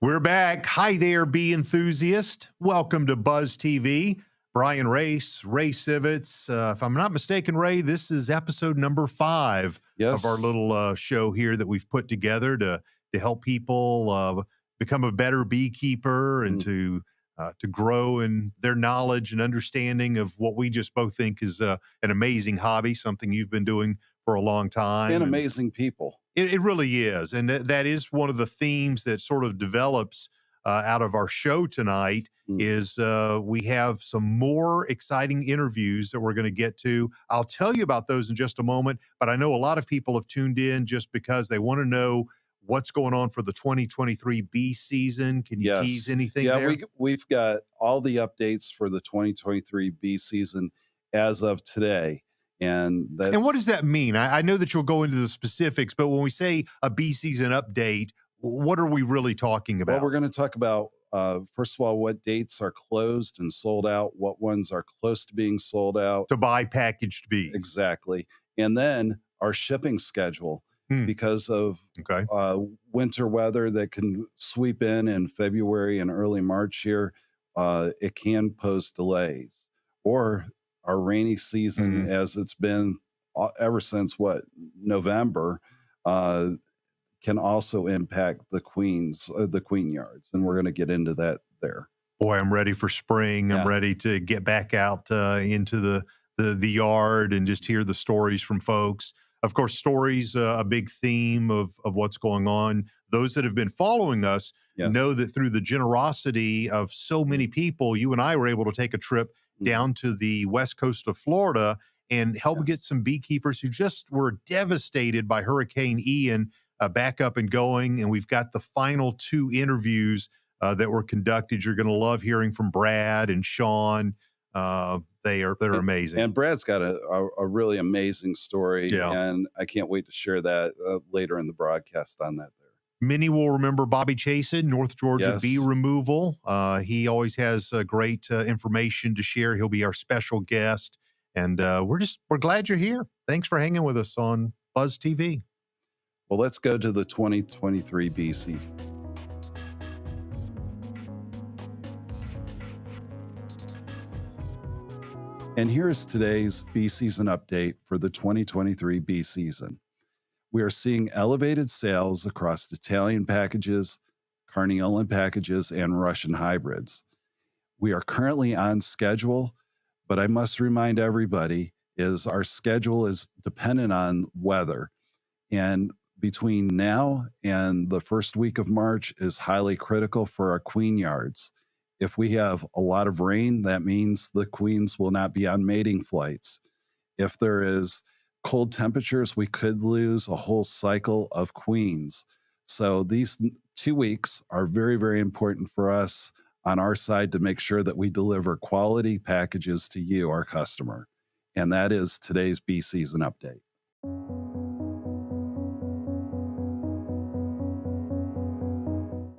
We're back. Hi there, bee enthusiast. Welcome to Buzz TV. Brian Race, Ray Sivitz. If I'm not mistaken, Ray, this is episode number 5 of our little show here that we've put together to help people become a better beekeeper and to grow in their knowledge and understanding of what we just both think is an amazing hobby, something you've been doing for a long time. And amazing people. It really is. And that is one of the themes that sort of develops out of our show tonight is we have some more exciting interviews that we're going to get to. I'll tell you about those in just a moment, but I know a lot of people have tuned in just because they want to know what's going on for the 2023 bee season. Can you tease anything there? Yeah, we've got all the updates for the 2023 bee season as of today. And what does that mean? I know that you'll go into the specifics, but when we say a bee season update, what are we really talking about? Well, we're going to talk about, first of all, what dates are closed and sold out, what ones are close to being sold out. To buy packaged bees. Exactly. And then our shipping schedule, because of winter weather that can sweep in February and early March here, it can pose delays. Or our rainy season, as it's been ever since November, can also impact the queen yards, and we're going to get into that there. Boy, I'm ready for spring. I'm ready to get back out into the yard and just hear the stories from folks. Of course, stories a big theme of what's going on. Those that have been following us know that through the generosity of so many people, you and I were able to take a trip down to the west coast of Florida and help get some beekeepers who just were devastated by Hurricane Ian back up and going. And we've got the final 2 interviews that were conducted. You're going to love hearing from Brad and Shawn. They're amazing. And Brad's got a really amazing story, and I can't wait to share that later in the broadcast on that there. Many will remember Bobby Chaisson, North Georgia bee removal. He always has great information to share. He'll be our special guest, and we're glad you're here. Thanks for hanging with us on Buzz TV. Well, let's go to the 2023 bee season. And here's today's bee season update for the 2023 bee season. We are seeing elevated sales across Italian packages, Carniolan packages, and Russian hybrids. We are currently on schedule, but I must remind everybody is our schedule is dependent on weather. And between now and the first week of March is highly critical for our queen yards. If we have a lot of rain, that means the queens will not be on mating flights. If there is cold temperatures, we could lose a whole cycle of queens. So these 2 weeks are very, very important for us on our side to make sure that we deliver quality packages to you, our customer. And that is today's bee season update.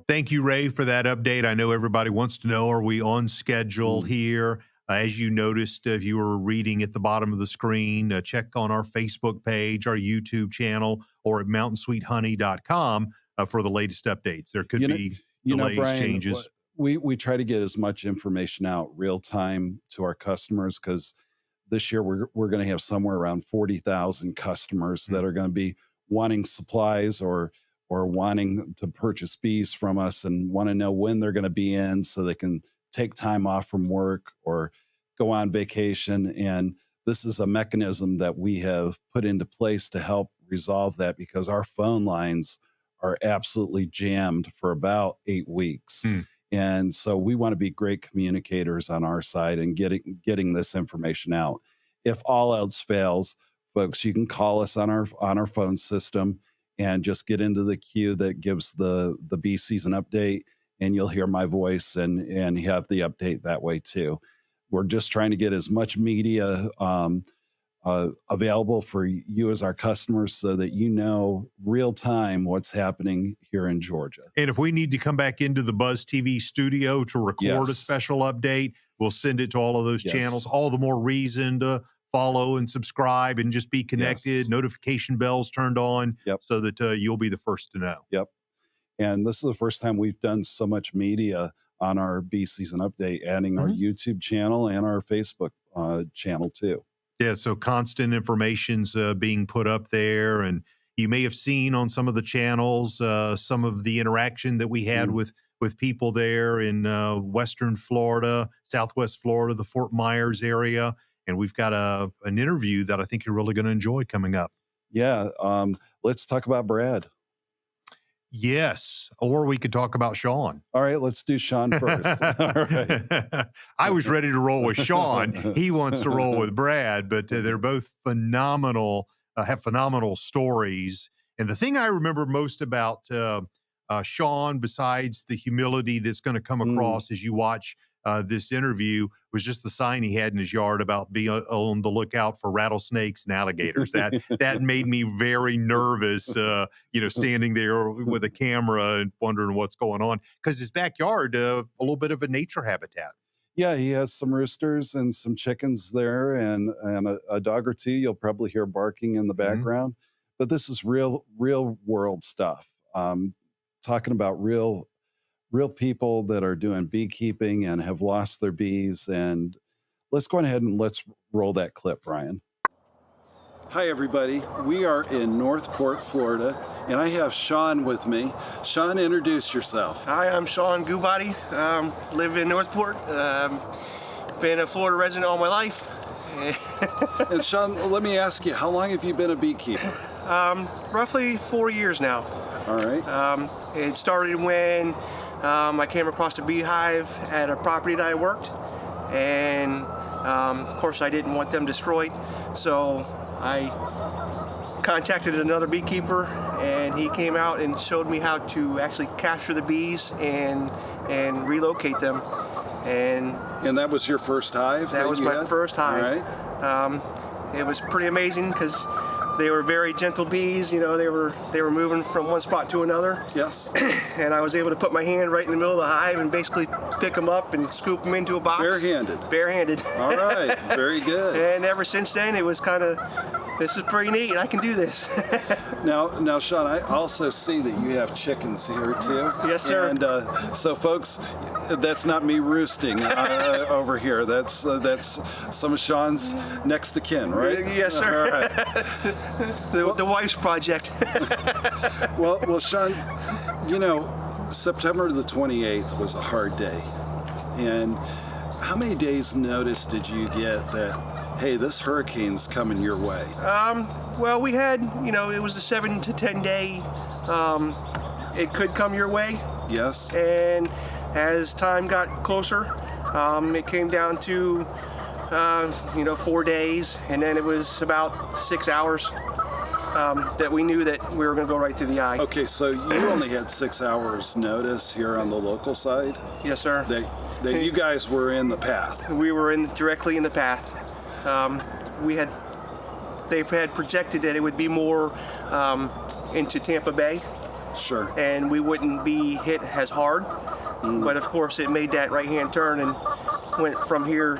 Thank you, Ray, for that update. I know everybody wants to know, are we on schedule here? As you noticed, if you were reading at the bottom of the screen, check on our Facebook page, our YouTube channel, or at mountainsweethoney.com for the latest updates. There could be delays, Brian, changes. We try to get as much information out real time to our customers because this year we're going to have somewhere around 40,000 customers that are going to be wanting supplies or wanting to purchase bees from us and want to know when they're going to be in so they can take time off from work or go on vacation. And this is a mechanism that we have put into place to help resolve that because our phone lines are absolutely jammed for about 8 weeks. And so we want to be great communicators on our side and getting this information out. If all else fails, folks, you can call us on our phone system and just get into the queue that gives the bee season update, and you'll hear my voice and have the update that way too. We're just trying to get as much media available for you as our customers so that you know real time what's happening here in Georgia. And if we need to come back into the Buzz TV studio to record a special update, we'll send it to all of those channels. All the more reason to follow and subscribe and just be connected. Notification bells turned on so that you'll be the first to know. And this is the first time we've done so much media on our bee season update, adding our YouTube channel and our Facebook channel too. Yeah, so constant information's being put up there, and you may have seen on some of the channels some of the interaction that we had with people there in Western Florida, Southwest Florida, the Fort Myers area, and we've got an interview that I think you're really going to enjoy coming up. Yeah, let's talk about Brad. Yes, or we could talk about Shawn. All right, let's do Shawn first. All right. I was ready to roll with Shawn. He wants to roll with Brad, but they're both phenomenal, have phenomenal stories. And the thing I remember most about Shawn, besides the humility that's going to come across as you watch this interview, was just the sign he had in his yard about being on the lookout for rattlesnakes and alligators. That made me very nervous, standing there with a camera and wondering what's going on, because his backyard, a little bit of a nature habitat. Yeah, he has some roosters and some chickens there, and a dog or two. You'll probably hear barking in the background, but this is real world stuff. Talking about real people that are doing beekeeping and have lost their bees. And let's go ahead and let's roll that clip, Brian. Hi, everybody. We are in Northport, Florida, and I have Shawn with me. Shawn, introduce yourself. Hi, I'm Shawn Gubody. Live in Northport. Been a Florida resident all my life. And Shawn, let me ask you, how long have you been a beekeeper? Roughly 4 years now. All right. It started when I came across a beehive at a property that I worked, and of course I didn't want them destroyed, so I contacted another beekeeper, and he came out and showed me how to actually capture the bees and relocate them. And that was your first hive? That was my first hive. All right. It was pretty amazing because they were very gentle bees. They were moving from one spot to another. Yes. And I was able to put my hand right in the middle of the hive and basically pick them up and scoop them into a box. Barehanded. Barehanded. All right. Very good. And ever since then, it was kind of, this is pretty neat. I can do this. Now, Shawn, I also see that you have chickens here too. Yes, sir. And so, folks, that's not me roosting over here. That's some of Shawn's next to kin, right? Yes, sir. All right. the wife's project. Well, Shawn, September the 28th was a hard day. And how many days notice did you get that, hey, this hurricane's coming your way? Well, we had, it was a 7 to 10 day, it could come your way. Yes. And as time got closer, it came down to 4 days, and then it was about 6 hours that we knew that we were going to go right through the eye. Okay, so you only had 6 hours notice here on the local side? Yes, sir. That you guys were in the path? We were directly in the path. They had projected that it would be more into Tampa Bay. Sure. And we wouldn't be hit as hard. But of course it made that right-hand turn and went from here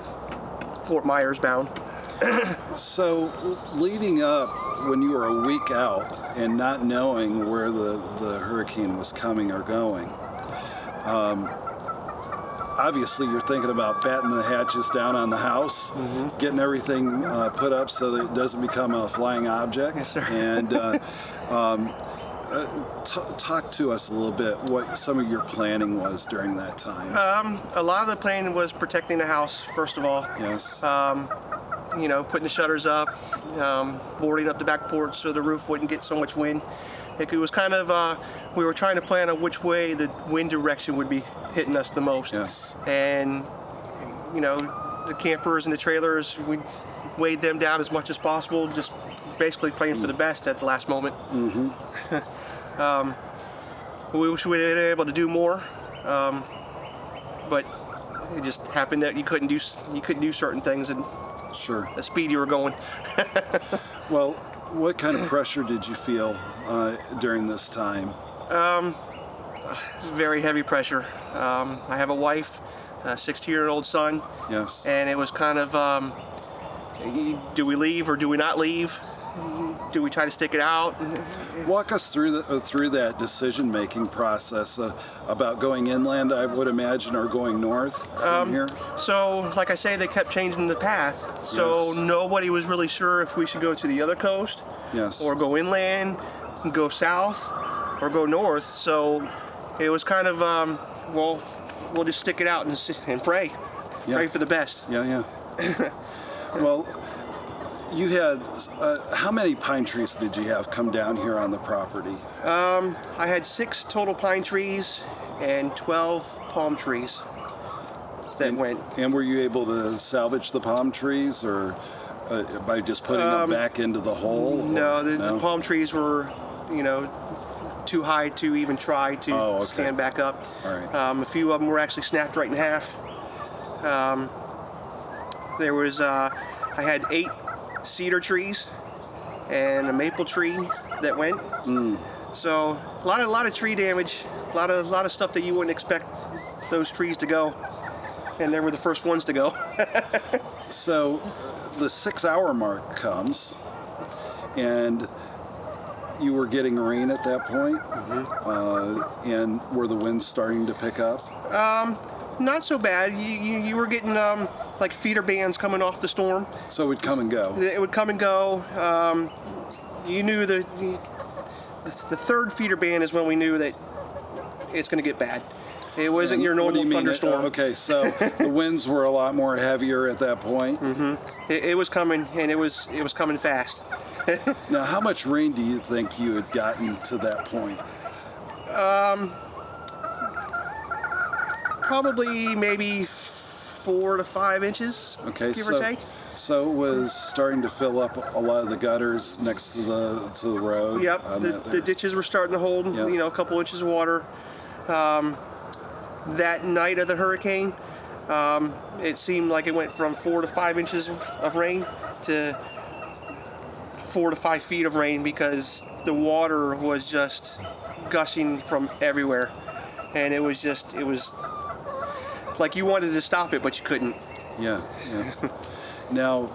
Fort Myers bound. So leading up, when you were a week out and not knowing where the hurricane was coming or going, obviously you're thinking about batting the hatches down on the house, getting everything put up so that it doesn't become a flying object. Yes, sir. And talk to us a little bit what some of your planning was during that time. A lot of the planning was protecting the house, first of all. Yes. Putting the shutters up, boarding up the back porch so the roof wouldn't get so much wind. It was kind of, we were trying to plan on which way the wind direction would be hitting us the most. Yes. And, the campers and the trailers, we weighed them down as much as possible, just basically playing for the best at the last moment. We wish we were able to do more, but it just happened that you couldn't do certain things at Sure. the speed you were going. Well, what kind of pressure did you feel during this time? Very heavy pressure. I have a wife, a 16-year-old son. Yes. And it was kind of, do we leave or do we not leave? do we try to stick it out? Walk us through that decision-making process about going inland, I would imagine, or going north from here. So, like I say, they kept changing the path. So Yes. nobody was really sure if we should go to the other coast, Yes. or go inland, go south, or go north. So it was kind of, well, we'll just stick it out and pray. Yeah. Pray for the best. Yeah. Well, you had, how many pine trees did you have come down here on the property? I had 6 total pine trees and 12 palm trees that went. And were you able to salvage the palm trees, or by just putting them back into the hole? No, the palm trees were, too high to even try to stand back up. All right. A few of them were actually snapped right in half. There was, I had 8 cedar trees and a maple tree that went. So a lot of tree damage, a lot of stuff that you wouldn't expect those trees to go, and they were the first ones to go. So the 6-hour mark comes, and you were getting rain at that point, and were the winds starting to pick up? Not so bad. You were getting like feeder bands coming off the storm. So it would come and go. It would come and go. You knew the third feeder band is when we knew that it's going to get bad. It wasn't your What do normal you mean? thunderstorm. Okay, so the winds were a lot more heavier at that point. It was coming, and it was coming fast. Now, how much rain do you think you had gotten to that point? Probably maybe 4 to 5 inches, Okay, give or take. So it was starting to fill up a lot of the gutters next to the road. Yep, on the ditches were starting to hold, Yep. a couple inches of water. That night of the hurricane, it seemed like it went from 4 to 5 inches of rain to 4 to 5 feet of rain, because the water was just gushing from everywhere, and it was like you wanted to stop it, but you couldn't. Yeah. Now,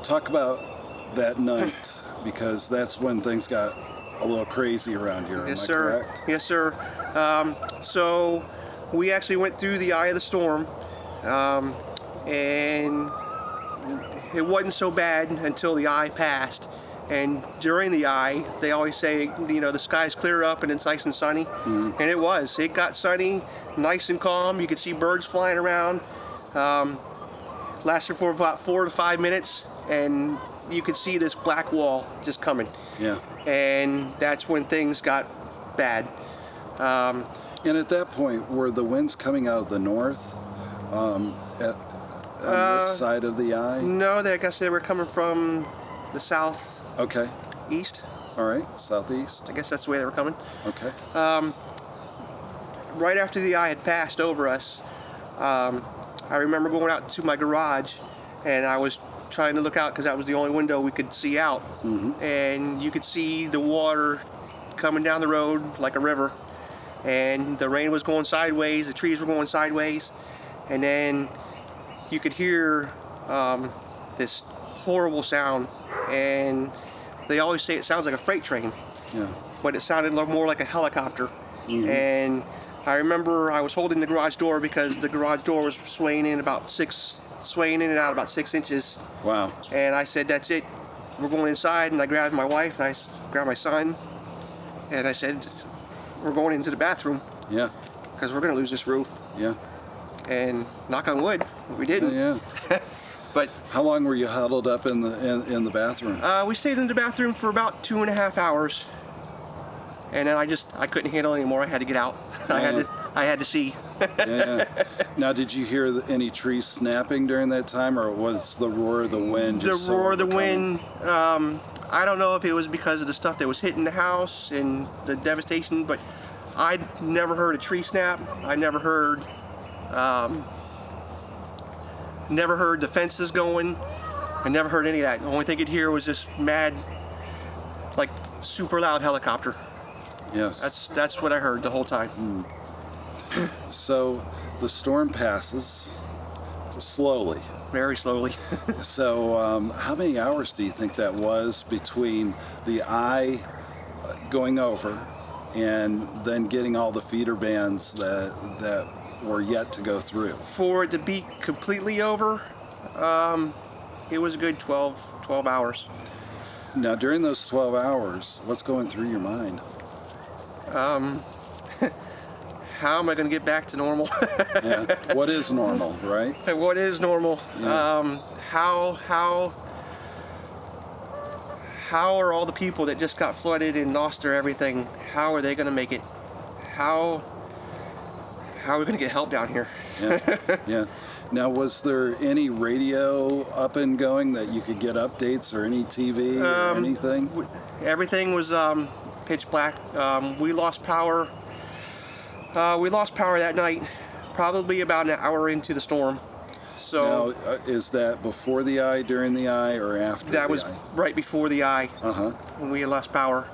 talk about that night, because that's when things got a little crazy around here. Yes, Am I sir. correct? Yes, sir. So we actually went through the eye of the storm, and it wasn't so bad until the eye passed. And during the eye, they always say, the skies clear up and it's nice and sunny. And it was. It got sunny, nice and calm. You could see birds flying around. Lasted for about 4 to 5 minutes, and you could see this black wall just coming. Yeah. And that's when things got bad. And at that point, were the winds coming out of the north on this side of the eye? No, I guess they were coming from the south. Okay. East. All right. Southeast. I guess that's the way they were coming. Okay. Right after the eye had passed over us, I remember going out to my garage, and I was trying to look out because that was the only window we could see out. And you could see the water coming down the road like a river, and the rain was going sideways, the trees were going sideways, and then you could hear this horrible sound, and they always say it sounds like a freight train. Yeah. But it sounded more like a helicopter. And I remember I was holding the garage door because the garage door was swaying in and out about 6 inches. Wow. And I said, that's it, we're going inside. And I grabbed my wife and I grabbed my son, and I said, we're going into the bathroom. Yeah. Because we're going to lose this roof. Yeah. And knock on wood, we didn't. Yeah. But how long were you huddled up in the bathroom? We stayed in the bathroom for about 2.5 hours. And then I couldn't handle it anymore. I had to get out. I had to see. Yeah. Now, did you hear any trees snapping during that time, or was the roar of the wind just the roar of the wind? I don't know if it was because of the stuff that was hitting the house and the devastation, but I'd never heard a tree snap. I never heard the fences going. I never heard any of that. The only thing you'd hear was this mad, like super loud helicopter. Yes. That's what I heard the whole time. So the storm passes. Slowly. very slowly. So how many hours do you think that was between the eye going over and then getting all the feeder bands that were yet to go through? For it to be completely over, it was a good 12 hours. Now, during those 12 hours, what's going through your mind? How am I going to get back to normal? Yeah. What is normal, right? What is normal? Yeah. How are all the people that just got flooded and lost their everything? How are they going to make it? How are we going to get help down here? Yeah. Yeah. Now, was there any radio up and going that you could get updates, or any TV or anything? Everything was pitch black. We lost power. We lost power that night, probably about an hour into the storm. So now, is that before the eye, during the eye, or after that the was eye? right before the eye when we had lost power.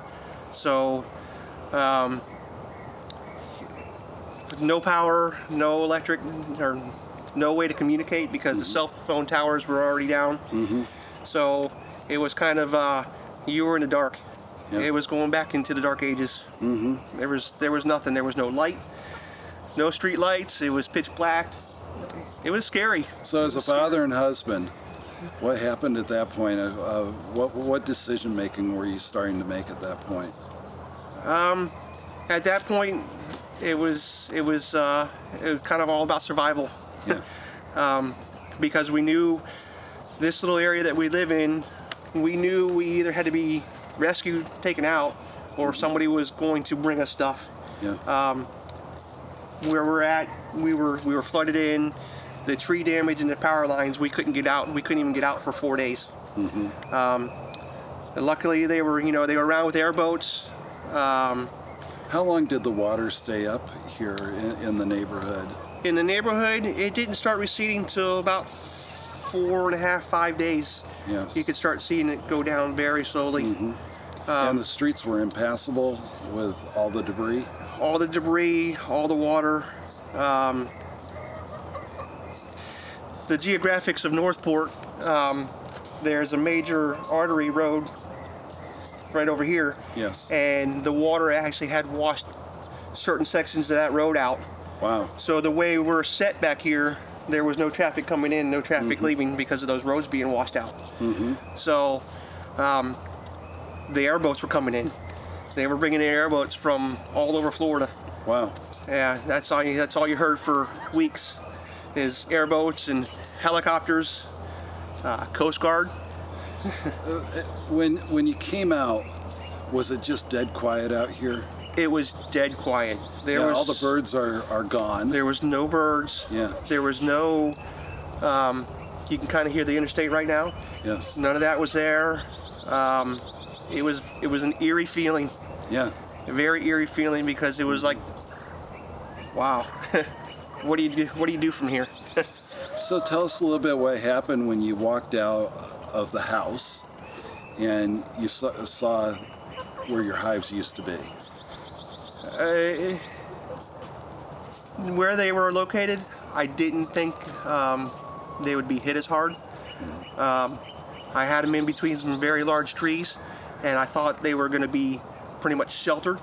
So no power, no electric, or no way to communicate because the cell phone towers were already down. So it was kind of you were in the dark. Yep. It was going back into the dark ages. There was nothing. There was no light, no street lights. It was pitch black. It was scary. So as a father and husband, what happened at that point? What decision making were you starting to make at that point? At that point, it was kind of all about survival. Yeah. Because we knew this little area that we live in, we knew we either had to be rescued, taken out, or somebody was going to bring us stuff. Yeah. Where we're at, we were flooded in. The tree damage and the power lines, we couldn't get out. We couldn't even get out for 4 days. And luckily, they were around with airboats. How long did the water stay up here in the neighborhood? In the neighborhood, it didn't start receding till about 4.5, 5 days. Yes. You could start seeing it go down very slowly. And the streets were impassable with all the debris? All the debris, all the water. The geographics of Northport, there's a major artery road right over here. Yes. And the water actually had washed certain sections of that road out. Wow. So the way we're set back here, there was no traffic coming in, no traffic leaving because of those roads being washed out. So the airboats were coming in. They were bringing in airboats from all over Florida. Wow. Yeah, that's all you heard for weeks, is airboats and helicopters, Coast Guard. When you came out, was it just dead quiet out here? It was dead quiet. All the birds are gone. There was no birds. Yeah. There was no. You can kind of hear the interstate right now. Yes. None of that was there. It was an eerie feeling. Yeah. A very eerie feeling because it was like, wow, what do you do from here? So tell us a little bit what happened when you walked out of the house and you saw where your hives used to be. Where they were located, I didn't think they would be hit as hard. I had them in between some very large trees, and I thought they were going to be pretty much sheltered.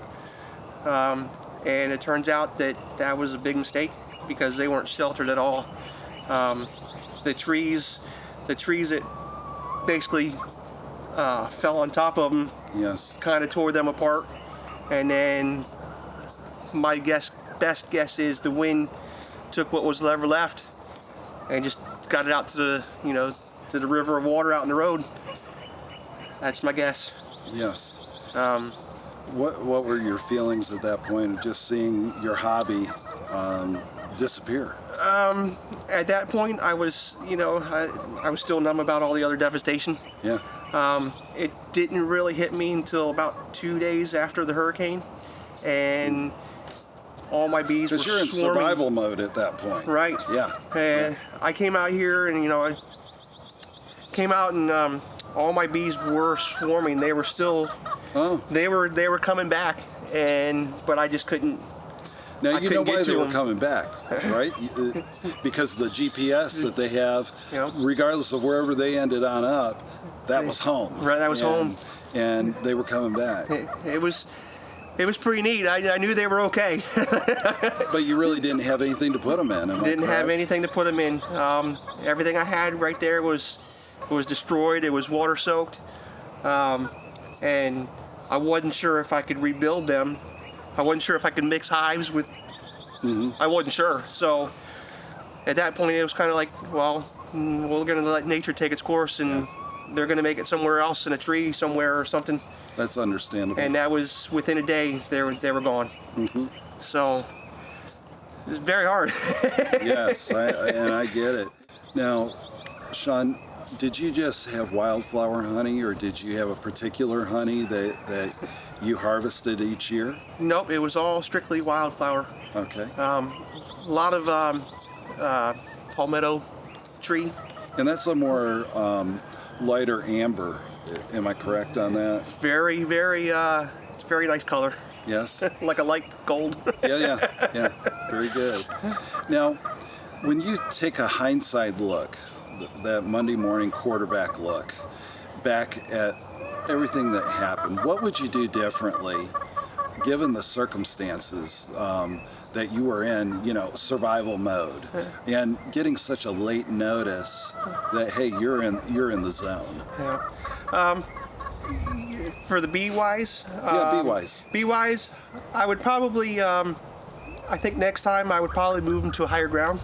And it turns out that was a big mistake because they weren't sheltered at all. The trees that basically fell on top of them, Yes. kind of tore them apart. And then my best guess is the wind took what was ever left and just got it out to the river of water out in the road. That's my guess. Yes. What were your feelings at that point of just seeing your hobby disappear? At that point, I was still numb about all the other devastation. Yeah. It didn't really hit me until about 2 days after the hurricane, and all my bees were Because you're in swarming. survival mode at that point. Right. Yeah. And I came out here, and I came out, and all my bees were swarming. They were still. Oh. They were coming back, but I just couldn't. Now, I you know couldn't why get they to were them. coming back, right? Because the GPS that they have, Yep. regardless of wherever they ended on up, that was home. Right, that was home. And they were coming back. It was pretty neat. I knew they were okay. But you really didn't have anything to put them in, am I Didn't have correct? anything to put them in. Everything I had right there was destroyed. It was water soaked, and I wasn't sure if I could rebuild them. I wasn't sure if I could mix hives with. I wasn't sure. So at that point, it was kind of like, well, we're going to let nature take its course, and they're going to make it somewhere else in a tree somewhere or something. That's understandable. And that was within a day. They were gone. So it was very hard. Yes, I get it. Now, Shawn, did you just have wildflower honey, or did you have a particular honey that you harvested each year? Nope, it was all strictly wildflower. Okay. A lot of palmetto tree. And that's a more lighter amber. Am I correct on that? Very, very, it's a very nice color. Yes. Like a light gold. Yeah. Very good. Now, when you take a hindsight look, that Monday morning quarterback look, back at everything that happened, what would you do differently, given the circumstances that you were in, survival mode, and getting such a late notice that, hey, you're in the zone? Yeah. For the bee wise. Yeah, bee wise. Bee wise, I would probably. I think next time I would probably move them to a higher ground.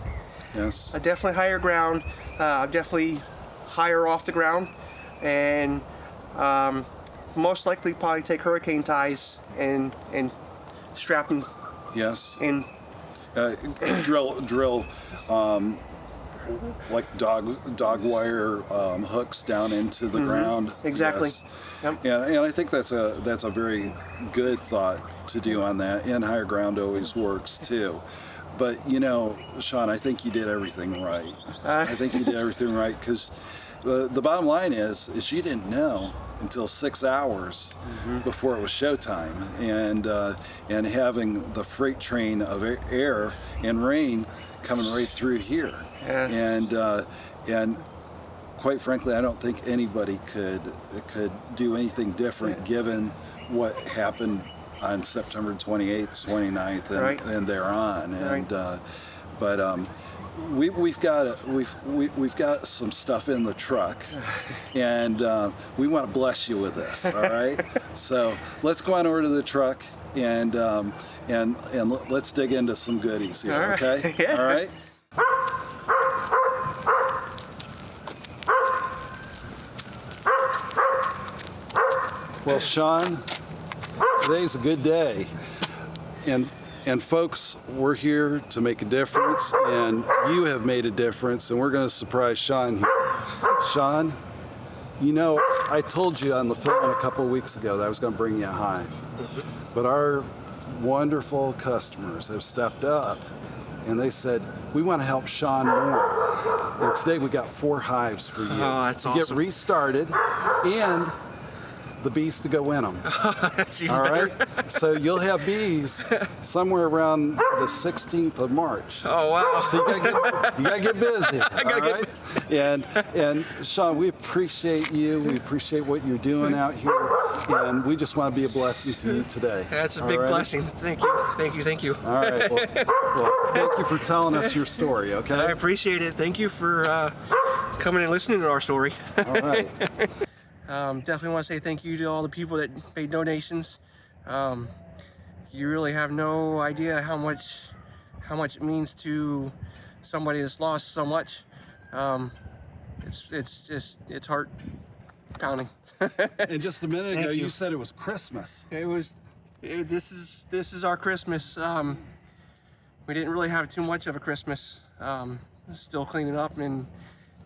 Yes. Definitely higher ground. Definitely higher off the ground, and most likely probably take hurricane ties and strap them Yes. in. Drill like dog wire hooks down into the ground. Exactly. Yes. Yep. And I think that's a very good thought to do on that, and higher ground always works too. But Shawn, I think you did everything right. I think you did everything right, because the bottom line is you didn't know until 6 hours before it was showtime, and having the freight train of air and rain coming right through here. Yeah. And quite frankly, I don't think anybody could do anything different given what happened on September 28th, 29th, and thereon. And but we've got some stuff in the truck, and we want to bless you with this. All right. So let's go on over to the truck and let's dig into some goodies here. All right. Okay. Yeah. All right. Well, Shawn, today's a good day, and folks, we're here to make a difference, and you have made a difference, and we're going to surprise Shawn here. Shawn, I told you on the phone a couple of weeks ago that I was going to bring you a hive, but our wonderful customers have stepped up, and they said, we want to help Shawn more. And today we got 4 hives for you that's to awesome. get restarted, and the bees to go in them. That's even All better. right? So you'll have bees somewhere around the 16th of March. Oh wow. So you gotta get busy. All right? And Shawn, we appreciate you. We appreciate what you're doing out here, and we just want to be a blessing to you today. That's a All big right? blessing. Thank you. All right. Well, thank you for telling us your story. Okay. I appreciate it. Thank you for coming and listening to our story. All right. Definitely want to say thank you to all the people that made donations. You really have no idea how much it means to somebody that's lost so much. It's heart pounding. And just a minute ago, Thank you. you said it was Christmas. This is our Christmas. We didn't really have too much of a Christmas. Still cleaning up and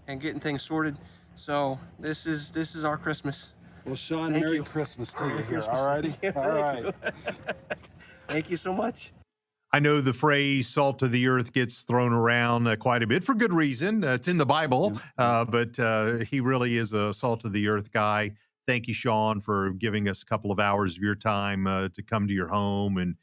getting things sorted. So this is our Christmas. Well, Shawn, Thank Merry you. Christmas to you Merry here. Christmas. All righty. All right. Thank you so much. I know the phrase "salt of the earth" gets thrown around quite a bit for good reason. It's in the Bible, but he really is a salt of the earth guy. Thank you, Shawn, for giving us a couple of hours of your time to come to your home and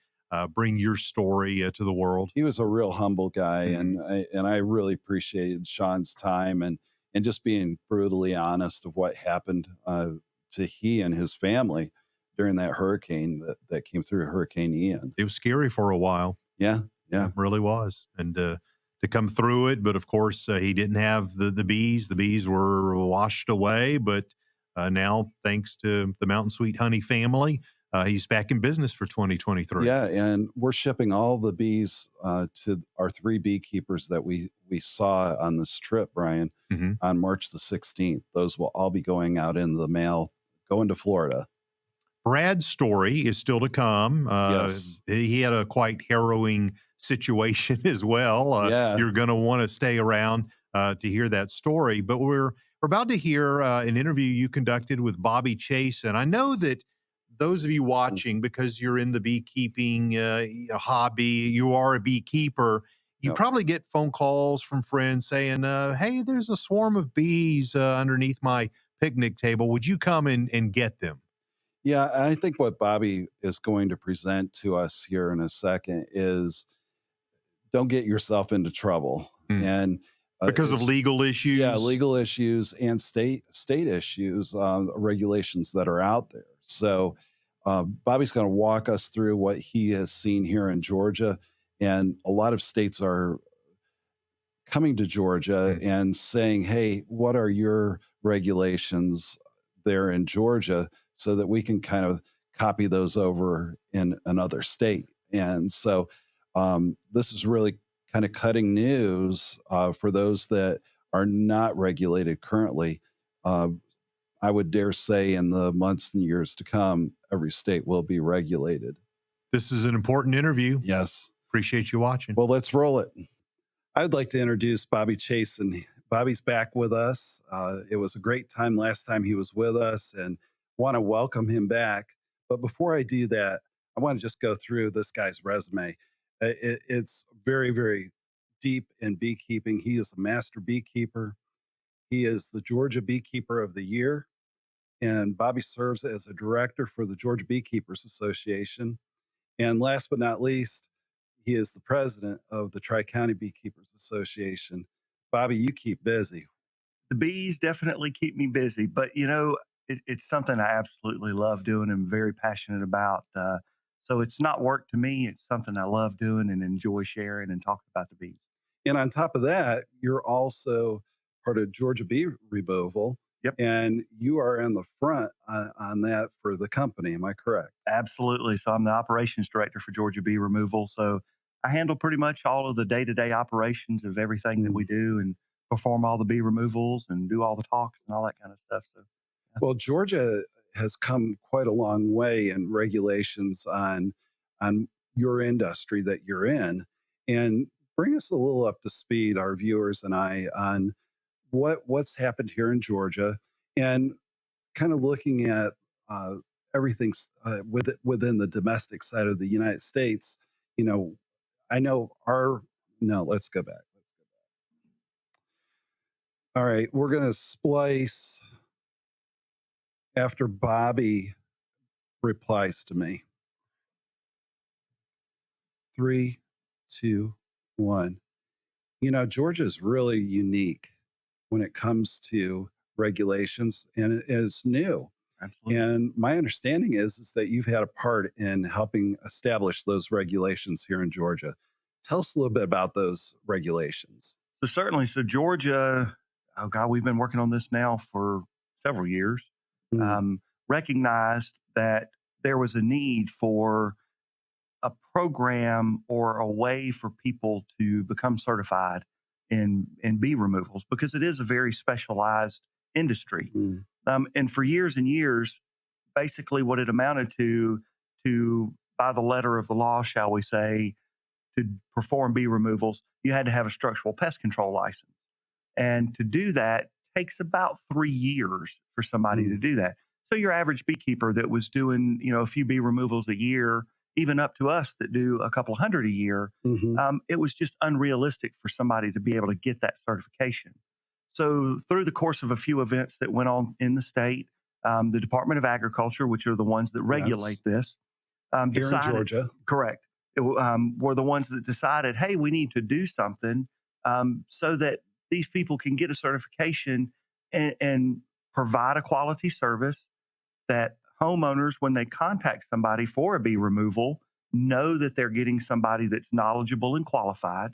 bring your story to the world. He was a real humble guy, Mhm. and I really appreciated Sean's time and just being brutally honest of what happened to he and his family during that hurricane that came through, Hurricane Ian. It was scary for a while. Yeah, Yeah, yeah, it really was. And to come through it, but of course, he didn't have the bees. The bees were washed away. But now, thanks to the Mountain Sweet Honey family, he's back in business for 2023. yeah. And we're shipping all the bees to our 3 beekeepers that we saw on this trip, Brian, Hmm. on March the 16th. Those will all be going out in the mail, going to Florida. Brad's story is still to come. Yes. He had a quite harrowing situation as well. Yeah. You're going to want to stay around to hear that story. But we're about to hear an interview you conducted with Bobby Chaisson. I know that those of you watching, because you're in the beekeeping hobby, you are a beekeeper. You Yep. probably get phone calls from friends saying, "Hey, there's a swarm of bees underneath my picnic table. Would you come and get them?" Yeah, I think what Bobby is going to present to us here in a second is don't get yourself into trouble. Hmm. And Because of it's legal yeah, issues? legal issues and state issues, regulations that are out there. So Bobby's going to walk us through what he has seen here in Georgia, and a lot of states are coming to Georgia Mm. and saying, "Hey, what are your regulations there in Georgia?" so that we can kind of copy those over in another state. And so this is really kind of cutting news for those that are not regulated currently. Uh, I would dare say in the months and years to come, every state will be regulated. This is an important interview. Yes. Appreciate you watching. Well, let's roll it. I'd like to introduce Bobby Chaisson. Bobby's back with us. It was a great time last time he was with us, and want to welcome him back. But before I do that, I want to just go through this guy's resume. It's very, very deep in beekeeping. He is a master beekeeper. He is the Georgia Beekeeper of the Year, and Bobby serves as a director for the Georgia Beekeepers Association. And last but not least, he is the president of the Tri County Beekeepers Association. Bobby, you keep busy. The bees definitely keep me busy, but it's something I absolutely love doing and very passionate about. So it's not work to me. It's something I love doing and enjoy sharing and talking about the bees. And on top of that, you're also part of Georgia Bee Removal, Yep, and you are in the front on that for the company. Am I correct? absolutely. So I'm the operations director for Georgia Bee Removal. So I handle pretty much all of the day-to-day operations of everything that we Mm. do and perform all the bee removals and do all the talks and all that kind of stuff. So yeah. Well, Georgia has come quite a long way in regulations on your industry that you're in, and bring us a little up to speed, our viewers and I, on what's happened here in Georgia, and kind of looking at uh, everything within the domestic side of the United States. You know, I know our no. Let's go back. All right, we're going to splice after Bobby replies to me. 3, 2, 1. You know, Georgia is really unique when it comes to regulations, and it is new. Absolutely. And my understanding is that you've had a part in helping establish those regulations here in Georgia. Tell us a little bit about those regulations. So certainly, so Georgia, oh God, we've been working on this now for several years. Mm, Recognized that there was a need for a program or a way for people to become certified in bee removals because it is a very specialized industry. mm, And for years and years, basically what it amounted to by the letter of the law, shall we say, to perform bee removals, you had to have a structural pest control license. And to do that takes about 3 years for somebody to mm, do that. So your average beekeeper that was doing, a few bee removals a year, even up to us that do a couple hundred a year, mhm. it was just unrealistic for somebody to be able to get that certification. So through the course of a few events that went on in the state, the Department of Agriculture, which are the ones that Yes. regulate this, Here in decided Georgia. correct were the ones that decided, hey, we need to do something so that these people can get a certification and provide a quality service that homeowners, when they contact somebody for a bee removal, know that they're getting somebody that's knowledgeable and qualified.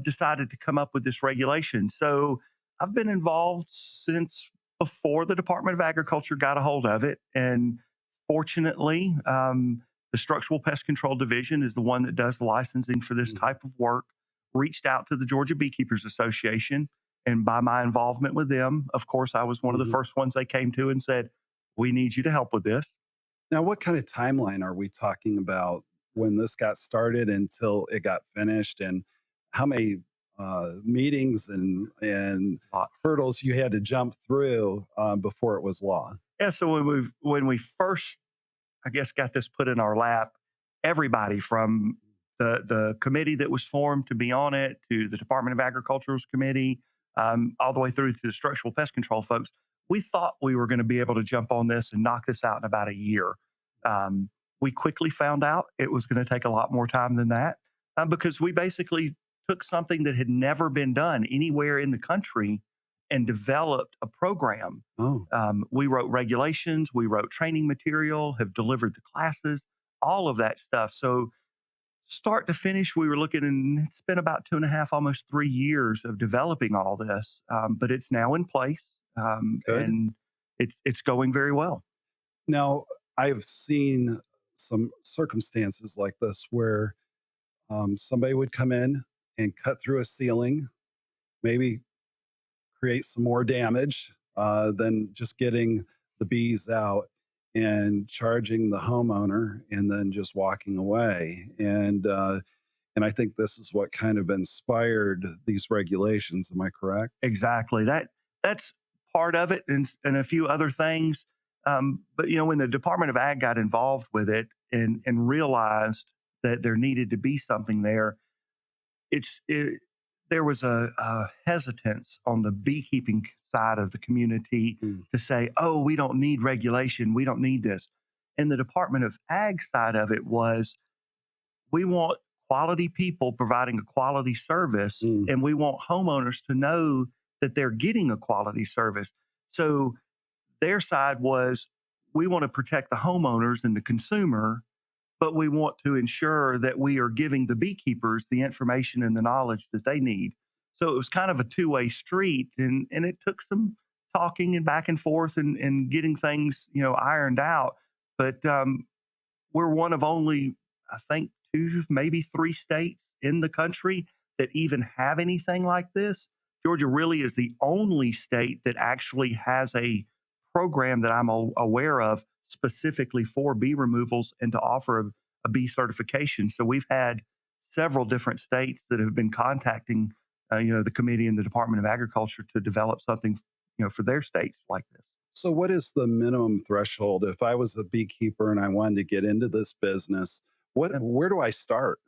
Decided to come up with this regulation. So I've been involved since before the Department of Agriculture got a hold of it. And fortunately, the Structural Pest Control Division is the one that does the licensing for this Mhm. type of work, reached out to the Georgia Beekeepers Association. And by my involvement with them, of course, I was one of the Mhm. first ones they came to and said, we need you to help with this. Now, what kind of timeline are we talking about when this got started until it got finished, and how many meetings and Lots. hurdles you had to jump through before it was law? Yeah. So when we first, I guess, got this put in our lap, everybody from the committee that was formed to be on it, to the Department of Agriculture's committee, all the way through to the structural pest control folks, we thought we were going to be able to jump on this and knock this out in about a year. We quickly found out it was going to take a lot more time than that, because we basically took something that had never been done anywhere in the country and developed a program. Oh, We wrote regulations, we wrote training material, have delivered the classes, all of that stuff. So, start to finish, we were looking, and it's been about 2.5, almost 3 years of developing all this, but it's now in place, good. and it's going very well. Now, I've seen some circumstances like this where somebody would come in and cut through a ceiling, maybe create some more damage than just getting the bees out and charging the homeowner and then just walking away. And I think this is what kind of inspired these regulations. Am I correct? Exactly. That's part of it, and a few other things. But when the Department of Ag got involved with it and realized that there needed to be something there, it's it, there was a hesitance on the beekeeping side of the community Mm, to say, "Oh, we don't need regulation. We don't need this." And the Department of Ag side of it was, we want quality people providing a quality service, mm, and we want homeowners to know that they're getting a quality service. So their side was, we want to protect the homeowners and the consumer, but we want to ensure that we are giving the beekeepers the information and the knowledge that they need. So it was kind of a two-way street, and it took some talking and back and forth and getting things ironed out. But we're one of only, I think, two, maybe three states in the country that even have anything like this. Georgia really is the only state that actually has a program that I'm aware of specifically for bee removals and to offer a bee certification. So we've had several different states that have been contacting, the committee and the Department of Agriculture to develop something, for their states like this. So, what is the minimum threshold? If I was a beekeeper and I wanted to get into this business, where do I start?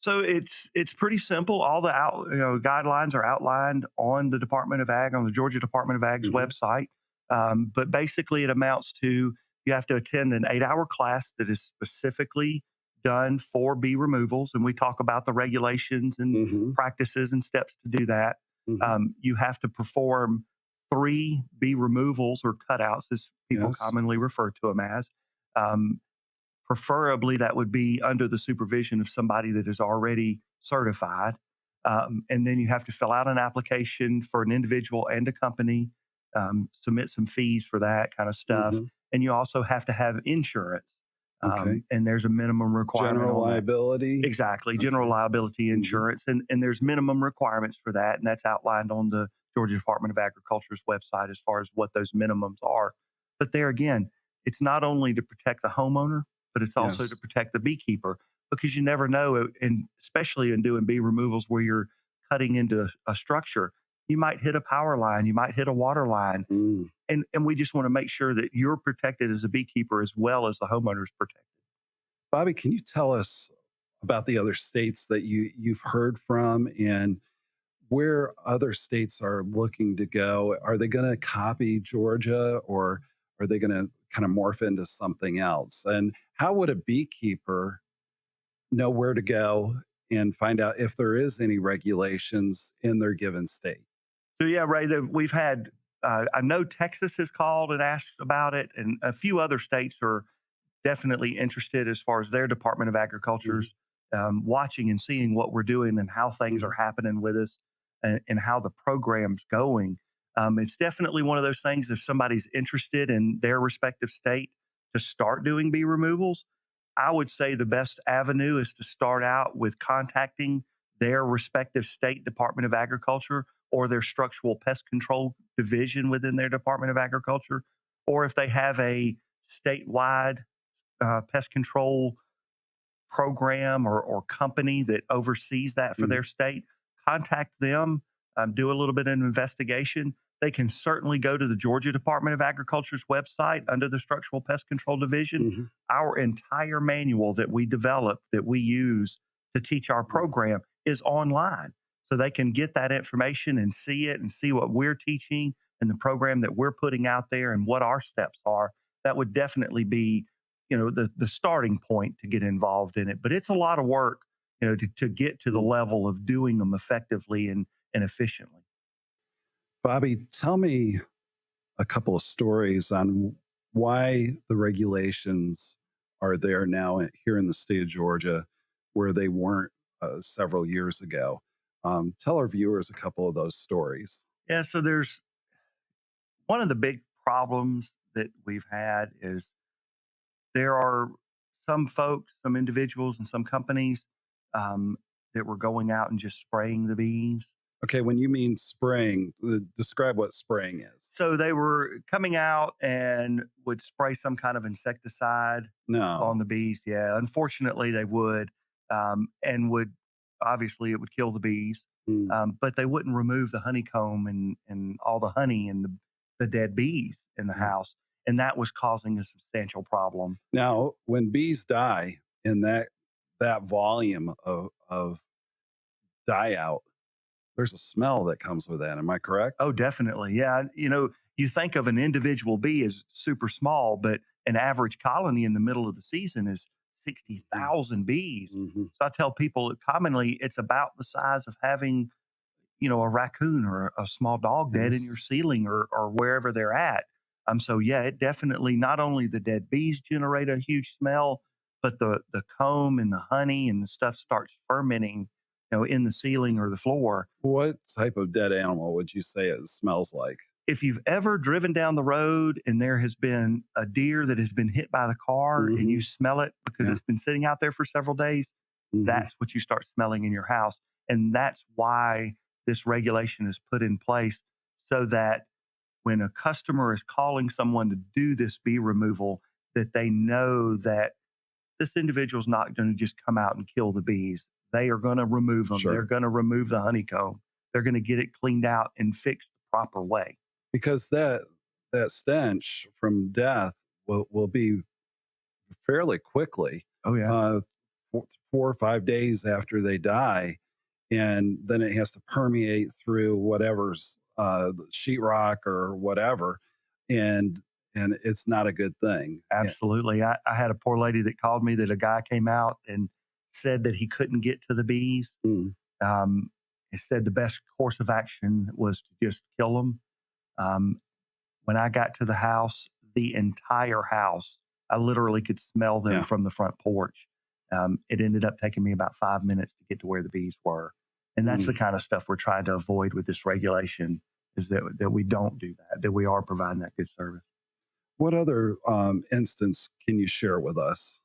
So it's pretty simple. All the guidelines are outlined on the Department of Ag, on the Georgia Department of Ag's Hmm. website. But basically, it amounts to, you have to attend an 8-hour class that is specifically done for bee removals, and we talk about the regulations and Hmm. practices and steps to do that. Hmm. You have to perform 3 bee removals, or cutouts, as people Yes. commonly refer to them as. Um, Preferably, that would be under the supervision of somebody that is already certified. And then you have to fill out an application for an individual and a company, submit some fees for that kind of stuff. Hmm. And you also have to have insurance. Okay. And there's a minimum requirement General on that. liability. Exactly, general Okay. liability Hmm. insurance, and there's minimum requirements for that, and that's outlined on the Georgia Department of Agriculture's website as far as what those minimums are. But there again, it's not only to protect the homeowner, but it's also to Yes. protect the beekeeper, because you never know, and especially in doing bee removals where you're cutting into a structure, you might hit a power line, you might hit a water line, Mm. and we just want to make sure that you're protected as a beekeeper as well as the homeowner's protected. Bobby, can you tell us about the other states that you've heard from, and where other states are looking to go? Are they going to copy Georgia, or are they going to kind of morph into something else? And how would a beekeeper know where to go and find out if there is any regulations in their given state. So yeah, Ray, we've had. I know Texas has called and asked about it, and a few other states are definitely interested as far as their Department of Mhm, Agriculture's watching and seeing what we're doing and how things are mhm, happening with us and how the program's going. It's definitely one of those things. If somebody's interested in their respective state to start doing bee removals, I would say the best avenue is to start out with contacting their respective state Department of Agriculture or their structural pest control division within their Department of Agriculture, or if they have a statewide pest control program or company that oversees that for mhm, their state, contact them, do a little bit of an investigation. They can certainly go to the Georgia Department of Agriculture's website under the Structural Pest Control Division. mhm, Our entire manual that we developed that we use to teach our mhm. program is online. So they can get that information and see what we're teaching and the program that we're putting out there and what our steps are. That would definitely be the starting point to get involved in it, but it's a lot of work to get to the Mm. level of doing them effectively and efficiently. Bobby, tell me a couple of stories on why the regulations are there now here in the state of Georgia where they weren't several years ago. Tell our viewers a couple of those stories. Yeah, so there's one of the big problems that we've had is there are some folks, some individuals and some companies um, that were going out and just spraying the bees. Okay, when you mean spraying, describe what spraying is. So they were coming out and would spray some kind of insecticide on No. the bees. Yeah, unfortunately, they would, and would obviously it would kill the bees, Mm. but they wouldn't remove the honeycomb and all the honey and the dead bees in the Yeah. house, and that was causing a substantial problem. Now, when bees die in that volume of die out, there's a smell that comes with that. Am I correct? Oh, definitely. Yeah. You think of an individual bee as super small, but an average colony in the middle of the season is Mm. 60,000 bees. Mhm. So I tell people that commonly it's about the size of having, a raccoon or a small dog dead in your Yes. ceiling or wherever they're at. So yeah, it definitely not only the dead bees generate a huge smell, but the comb and the honey and the stuff starts fermenting, in the ceiling or the floor. What type of dead animal would you say it smells like? If you've ever driven down the road and there has been a deer that has been hit by the car and you Mhm. smell it because Yeah. it's been sitting out there for several days, Mhm. that's what you start smelling in your house. And that's why this regulation is put in place so that when a customer is calling someone to do this bee removal, that they know that this individual is not going to just come out and kill the bees. They are going to remove them. They're Sure. going to remove the honeycomb. They're going to get it cleaned out and fixed the proper way. Because that stench from death will be fairly quickly, Oh, yeah. uh, 4 or 5 days after they die, and then it has to permeate through whatever's, the sheetrock or whatever, and it's not a good thing. Yeah. Absolutely. I had a poor lady that called me that a guy came out and said that he couldn't get to the bees. Mm, Um, he said the best course of action was to just kill them. Um, when I got to the house, the entire house, I literally could smell them yeah. from the front porch. It ended up taking me about 5 minutes to get to where the bees were. And that's the Mm. kind of stuff we're trying to avoid with this regulation is that we don't do that, that we are providing that good service. What other, instance can you share with us?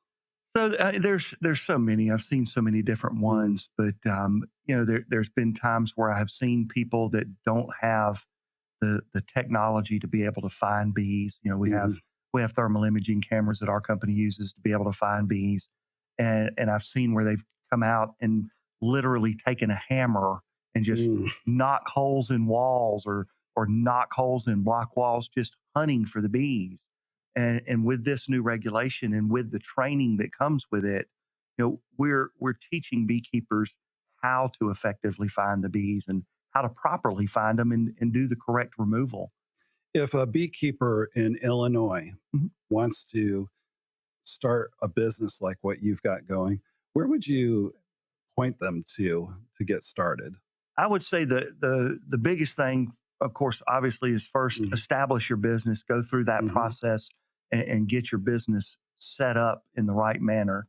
So there's so many. I've seen so many different Mm, ones, but there's been times where I have seen people that don't have the technology to be able to find bees. mhm, We have thermal imaging cameras that our company uses to be able to find bees, and I've seen where they've come out and literally taken a hammer and just mm. knock holes in walls or knock holes in block walls, just hunting for the bees. And with this new regulation and with the training that comes with it, we're teaching beekeepers how to effectively find the bees and how to properly find them and do the correct removal. If a beekeeper in Illinois Mhm. wants to start a business like what you've got going, Where would you point them to get started? I would say the biggest thing, of course, obviously, is first Mhm. establish your business, go through that Mhm. process, and get your business set up in the right manner.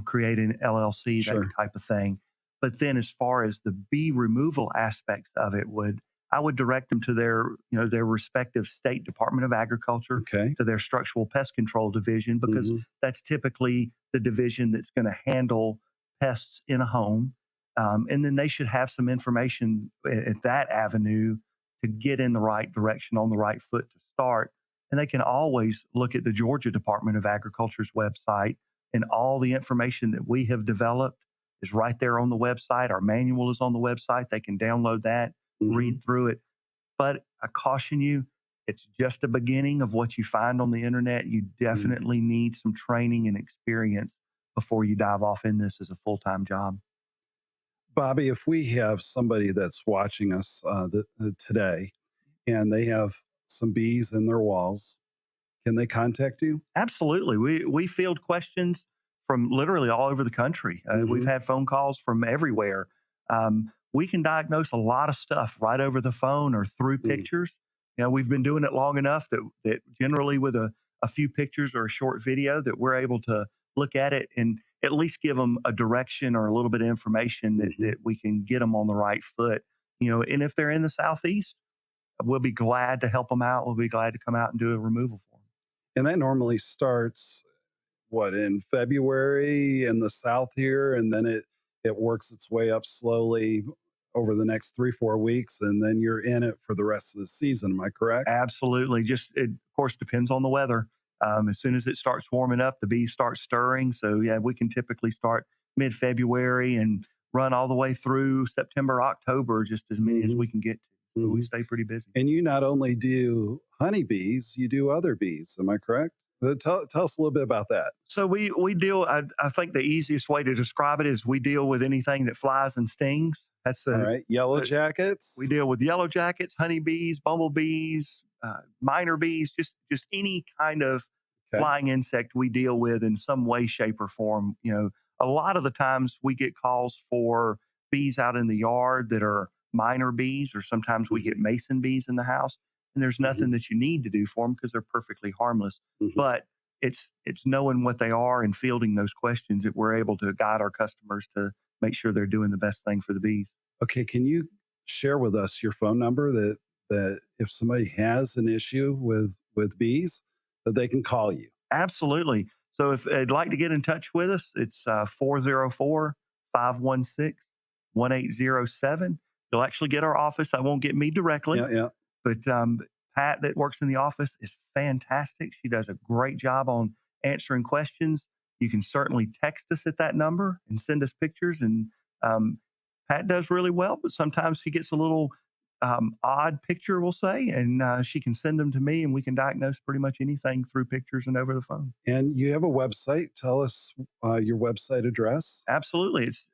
Create an LLC, that Sure. type of thing. But then, as far as the bee removal aspects of it, would I would direct them to their respective state Department of Agriculture, Okay. to their structural pest control division, because Mhm. that's typically the division that's going to handle pests in a home. And then they should have some information at that avenue to get in the right direction, on the right foot to start. And they can always look at the Georgia Department of Agriculture's website, and all the information that we have developed is right there on the website. Our manual is on the website. They can download that, Mhm. read through it. But I caution you, it's just a beginning of what you find on the internet. You Mhm. definitely need some training and experience before you dive off in this as a full time job. Bobby, if we have somebody that's watching us today and they have some bees in their walls, can they contact you? Absolutely. We field questions from literally all over the country. We've Mhm. had phone calls from everywhere. We can diagnose a lot of stuff right over the phone or through Mm. pictures. We've been doing it long enough that generally with a few pictures or a short video that we're able to look at it and at least give them a direction or a little bit of information that Mhm. we can get them on the right foot. And if they're in the southeast, we'll be glad to help them out. We'll be glad to come out and do a removal for them. And that normally starts what, in February in the South here, and then it works its way up slowly over the next 3 4 weeks, and then you're in it for the rest of the season. Am I correct? Absolutely. Just it, of course, depends on the weather. As soon as it starts warming up, the bees start stirring. So, yeah, we can typically start mid February and run all the way through September, October, just as many as Hmm. we can get to. So, we Hmm. stay pretty busy. And you not only do honeybees, you do other bees. Am I correct? Tell us a little bit about that. So, we deal, I think the easiest way to describe it is we deal with anything that flies and stings. That's All right, yellow the we jackets. deal with yellow jackets, honeybees, bumblebees, miner bees, just any kind of Okay. flying insect we deal with in some way, shape, or form. A lot of the times we get calls for bees out in the yard that are miner bees, or sometimes we get Hmm. mason bees in the house, and there's Hmm. nothing that you need to do for them because they're perfectly harmless. Hmm. But it's knowing what they are and fielding those questions that we're able to guide our customers to make sure they're doing the best thing for the bees. Okay, can you share with us your phone number that if somebody has an issue with bees, that they can call you? Absolutely. So if they'd like to get in touch with us, it's 404 You'll actually get our office. I won't get me directly, Yeah, yeah. but Pat, that works in the office, is fantastic. She does a great job on answering questions. You can certainly text us at that number and send us pictures. And um, Pat does really well, but sometimes she gets a little odd picture, we'll say, and she can send them to me, and we can diagnose pretty much anything through pictures and over the phone. And you have a website. Tell us your website address. Absolutely. It's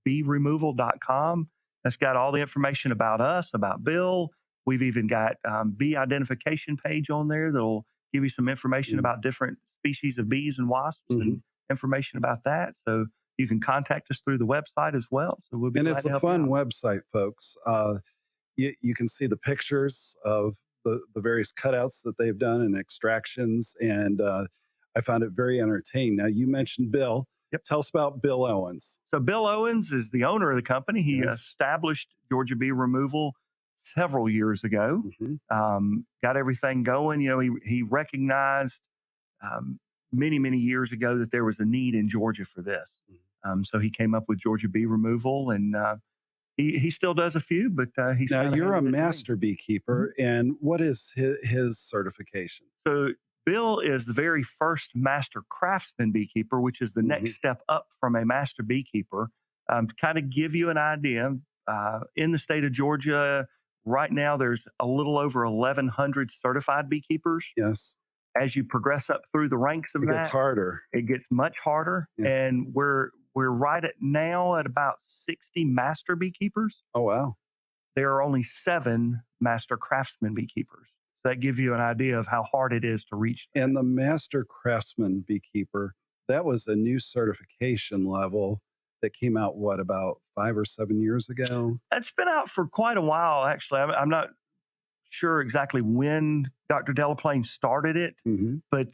gabremoval.com. That's got all the information about us, about Bill. We've even got bee identification page on there that'll give you some information Mm. about different species of bees and wasps Mhm. and information about that. So you can contact us through the website as well. So we'll be And glad it's to a help you fun out. website, folks. You can see the pictures of the various cutouts that they've done and extractions, and I found it very entertaining. Now, you mentioned Bill. Yep. Tell us about Bill Owens. So Bill Owens is the owner of the company. He Yes. established Georgia Bee Removal several years ago. Hmm. Got everything going. He recognized um, many years ago that there was a need in Georgia for this. So he came up with Georgia Bee Removal, and he still does a few, but he's Now, kind of you're a handed it to me. master Mhm. beekeeper, and what is his certification? So Bill is the very first master craftsman beekeeper, which is the Hmm. next step up from a master beekeeper. To kind of give you an idea, in the state of Georgia, right now there's a little over 1,100 certified beekeepers. Yes, As you progress up through the ranks of it gets that, harder. it gets much harder, Yeah. and we're right at now at about 60 master beekeepers. Oh, wow. There are only 7 master craftsman beekeepers. So that gives you an idea of how hard it is to reach that. And the master craftsman beekeeper, that was a new certification level that came out, what, about 5 or 7 years ago? It's been out for quite a while, actually. I'm not sure exactly when Dr. Delaplane started it, Hmm. but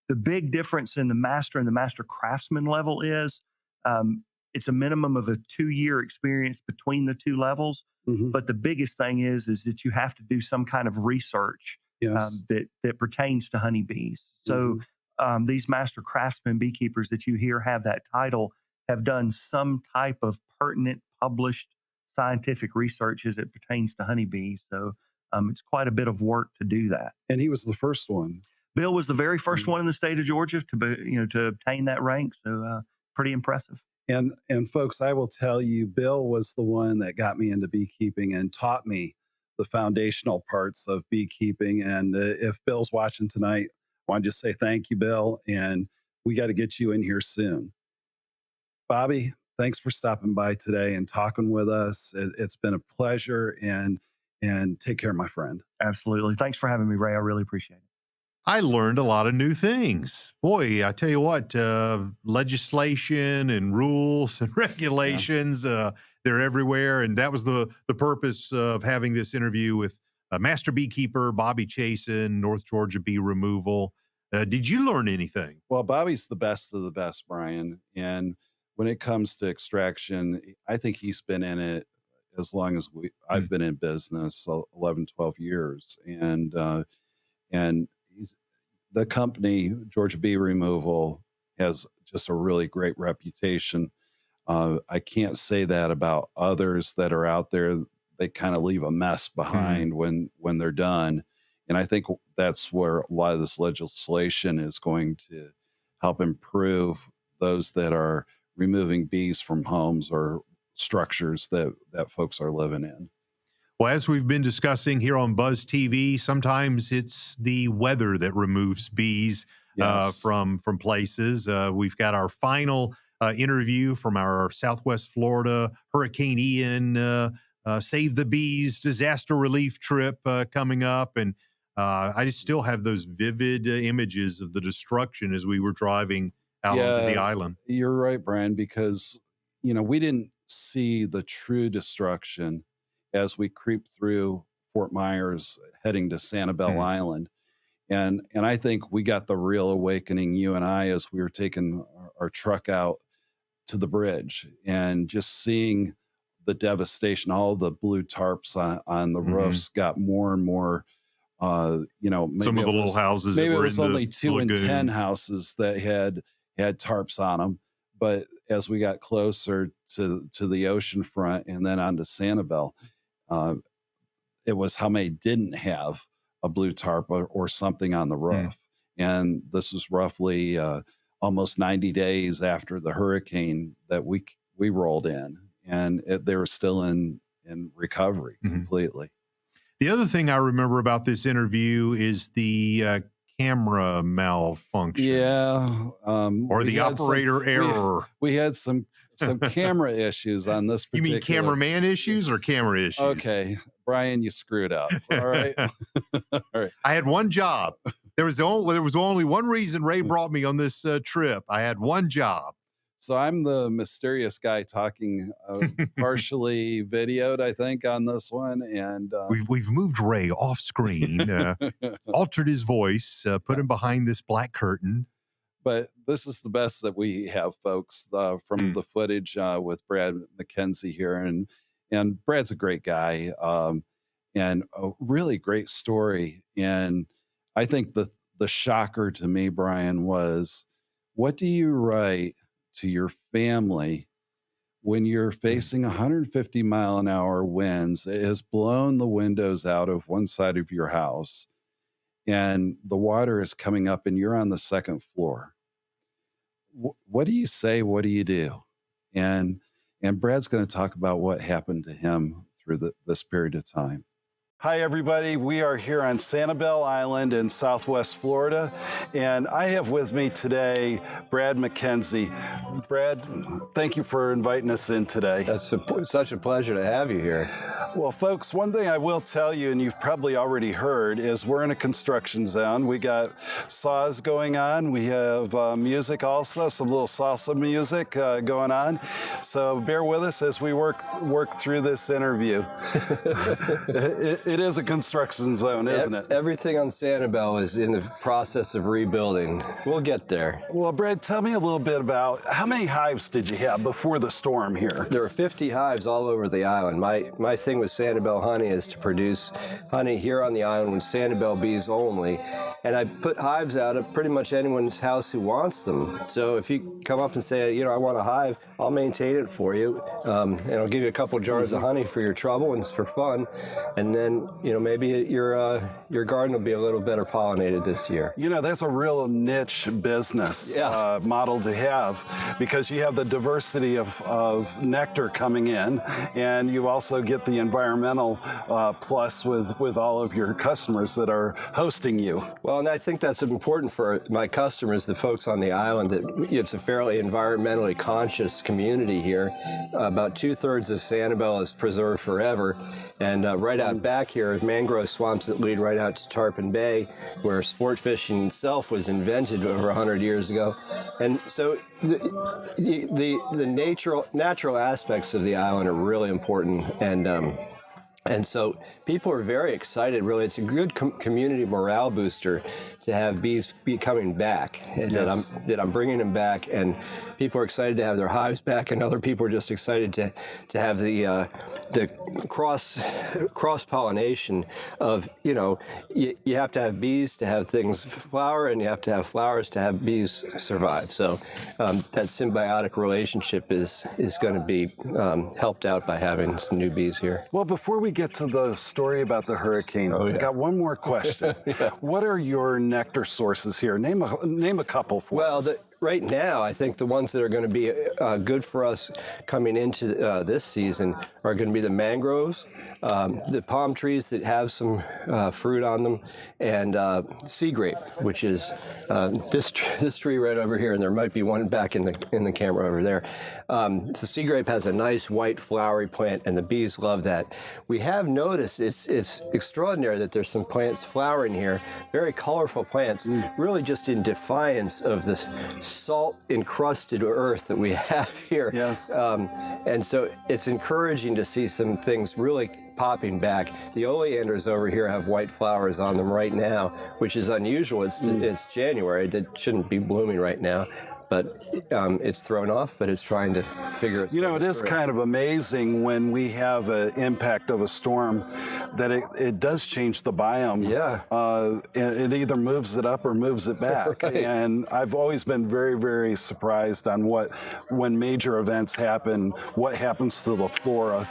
the big difference in the master and the master craftsman level is um, it's a minimum of a 2-year experience between the two levels. Hmm. But the biggest thing is that you have to do some kind of research Yes. that pertains to honeybees. So Hmm. these master craftsman beekeepers that you hear have that title have done some type of pertinent published scientific research as it pertains to honeybees. So it's quite a bit of work to do that. And he was the first one. Bill was the very first Mm. one in the state of Georgia to be, to obtain that rank. So pretty impressive. And folks, I will tell you, Bill was the one that got me into beekeeping and taught me the foundational parts of beekeeping. And if Bill's watching tonight, I want to just say thank you, Bill. And we got to get you in here soon. Bobby, thanks for stopping by today and talking with us. It's been a pleasure. And take care, my friend. Absolutely. Thanks for having me, Ray. I really appreciate it. I learned a lot of new things. Boy, I tell you what, legislation and rules and regulations, they're everywhere. And that was the purpose of having this interview with master beekeeper Bobby Chaisson, North Georgia Bee Removal. Did you learn anything? Well, Bobby's the best of the best, Brian. And when it comes to extraction, I think he's been in it as long as I've been in business, so 11, 12 years. And he's, the company, Georgia Bee Removal, has just a really great reputation. I can't say that about others that are out there. They kind of leave a mess behind when they're done. And I think that's where a lot of this legislation is going to help improve those that are removing bees from homes or structures that folks are living in. Well, as we've been discussing here on Buzz TV, sometimes it's the weather that removes bees Yes. from places. We've got our final interview from our Southwest Florida Hurricane Ian Save the Bees disaster relief trip coming up, and I just still have those vivid images of the destruction as we were driving out onto the island. You're right, Brian, because we didn't see the true destruction as we creep through Fort Myers heading to Sanibel Mm. Island. And I think we got the real awakening, you and I, as we were taking our truck out to the bridge and just seeing the devastation. All the blue tarps on the roofs got more and more. Maybe Some of the little was, houses that maybe it were was in only the 2 in 10 lagoon. houses that had tarps on them. But as we got closer to the ocean front and then onto Sanibel, uh, it was how many didn't have a blue tarp or something on the roof. And this was roughly almost 90 days after the hurricane that we rolled in, and they were still in recovery completely. The other thing I remember about this interview is the camera malfunction. Yeah, or the operator error. We had some camera issues on this You particular. mean cameraman issues or camera issues? Okay, Brian, you screwed up. All right. All right. I had one job. There was only one reason Ray brought me on this trip. I had one job. So I'm the mysterious guy talking, partially videoed, I think, on this one. And We've moved Ray off screen, altered his voice, put him behind this black curtain. But this is the best that we have, folks, from the footage with Brad MacKenzie here. And Brad's a great guy, and a really great story. And I think the shocker to me, Brian, was, what do you write to your family when you're facing 150-mile-an-hour winds? It has blown the windows out of one side of your house, and the water is coming up, and you're on the second floor. What do you say? What do you do? And Brad's going to talk about what happened to him through this period of time. Hi, everybody. We are here on Sanibel Island in Southwest Florida, and I have with me today Brad MacKenzie. Brad, thank you for inviting us in today. That's such a pleasure to have you here. Well, folks, one thing I will tell you, and you've probably already heard, is we're in a construction zone. We got saws going on. We have music also, some little salsa music going on. So bear with us as we work through this interview. It is a construction zone, isn't it? Everything on Sanibel is in the process of rebuilding. We'll get there. Well, Brad, tell me a little bit about how many hives did you have before the storm here? There were 50 hives all over the island. My thing with Sanibel honey is to produce honey here on the island with Sanibel bees only. And I put hives out at pretty much anyone's house who wants them. So if you come up and say, I want a hive, I'll maintain it for you. And I'll give you a couple jars of honey for your trouble, and it's for fun. And then, maybe your garden will be a little better pollinated this year. That's a real niche business model to have, because you have the diversity of nectar coming in, and you also get the environmental plus with all of your customers that are hosting you. Well, and I think that's important for my customers, the folks on the island. It's a fairly environmentally conscious community here. About 2/3 of Sanibel is preserved forever. And right out back here, mangrove swamps that lead right out to Tarpon Bay, where sport fishing itself was invented over 100 years ago. And so the natural aspects of the island are really important. And so people are very excited, really. It's a good community morale booster to have bees be coming back, and that I'm bringing them back, and people are excited to have their hives back, and other people are just excited to have the cross-pollination of, you have to have bees to have things flower, and you have to have flowers to have bees survive. So that symbiotic relationship is going to be helped out by having some new bees here. Well, before we get to the story about the hurricane, I got one more question. What are your nectar sources here? Name a couple for us. Well, right now, I think the ones that are going to be good for us coming into this season are going to be the mangroves, the palm trees that have some fruit on them, and sea grape, which is this tree right over here, and there might be one back in the camera over there. The sea grape has a nice white flowery plant, and the bees love that. We have noticed it's extraordinary that there's some plants flowering here, very colorful plants, really just in defiance of the salt encrusted earth that we have here. Yes. And so it's encouraging to see some things really popping back. The oleanders over here have white flowers on them right now, which is unusual. It's January. That shouldn't be blooming right now. But it's thrown off, but it's trying to figure its way it is through. kind of amazing when we have an impact of a storm that it does change the biome. Yeah. It either moves it up or moves it back. Right. And I've always been very, very surprised on when major events happen, what happens to the flora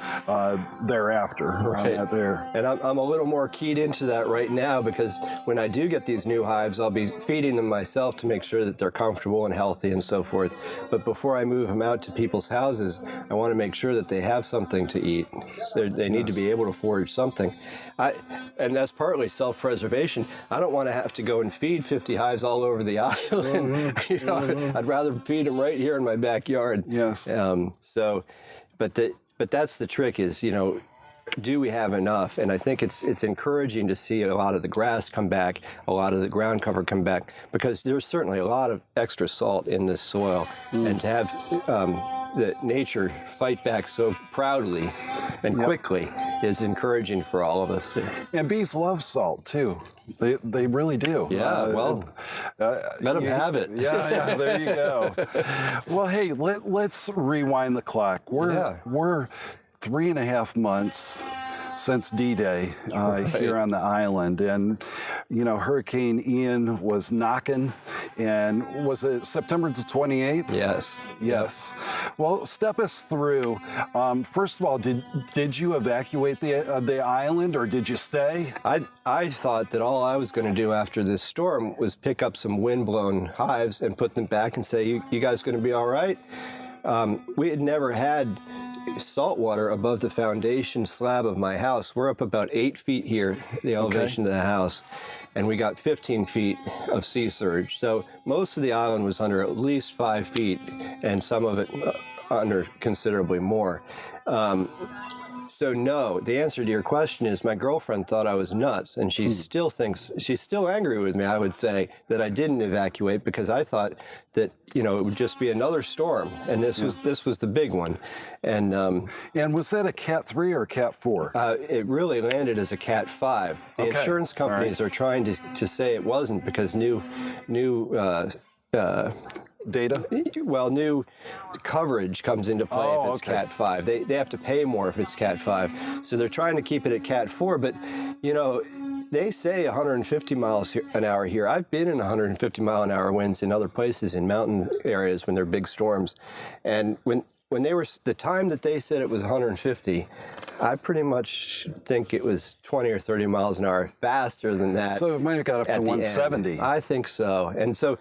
thereafter. Right. There. And I'm a little more keyed into that right now, because when I do get these new hives, I'll be feeding them myself to make sure that they're comfortable and healthy and so forth. But before I move them out to people's houses, I want to make sure that they have something to eat. So they need to be able to forage something. And that's partly self-preservation. I don't want to have to go and feed 50 hives all over the island. I'd rather feed them right here in my backyard. Yes. But that's the trick is, do we have enough? And I think it's encouraging to see a lot of the grass come back, a lot of the ground cover come back, because there's certainly a lot of extra salt in this soil. And to have the nature fight back so proudly and quickly is encouraging for all of us. And bees love salt too. They really do. Yeah, let them have it. Yeah, there you go. Well, hey, let's rewind the clock. We're 3.5 months since D-Day here on the island. And, Hurricane Ian was knocking, and was it September the 28th? Yes. Yes. Well, step us through. First of all, did you evacuate the island, or did you stay? I thought that all I was going to do after this storm was pick up some windblown hives and put them back and say, you guys going to be all right? We had never had salt water above the foundation slab of my house. We're up about 8 feet here, the elevation of the house, and we got 15 feet of sea surge. So most of the island was under at least 5 feet, and some of it under considerably more. So no, the answer to your question is my girlfriend thought I was nuts, and she still thinks, she's still angry with me, I would say, that I didn't evacuate, because I thought that, you know, it would just be another storm, and this was the big one. And was that a Cat 3 or Cat 4? It really landed as a Cat 5. The insurance companies are trying to say it wasn't, because new data? Well, new coverage comes into play if it's Cat 5. They have to pay more if it's Cat 5. So they're trying to keep it at Cat 4, but, you know, they say 150 miles an hour here. I've been in 150 mile an hour winds in other places in mountain areas when they're big storms. And when they were, the time that they said it was 150, I pretty much think it was 20 or 30 miles an hour faster than that. So it might have got up to 170. I think so. And so,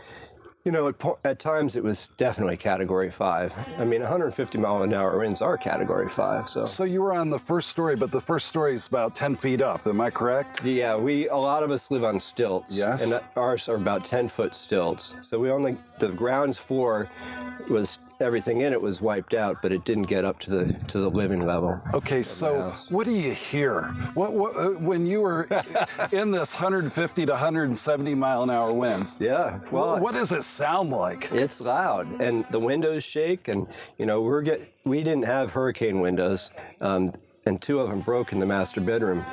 you know, at times it was definitely Category 5. I mean, 150 mile an hour winds are Category 5. So you were on the first story, but the first story is about 10 feet up. Am I correct? Yeah, a lot of us live on stilts. Yes. And ours are about 10-foot stilts. So the ground floor was, everything in it was wiped out, but it didn't get up to the living level. Okay, so what do you hear? What when you were in this 150 to 170 mile an hour winds? Yeah. Well, what does it sound like? It's loud, and the windows shake, and you know we didn't have hurricane windows, and 2 of them broke in the master bedroom.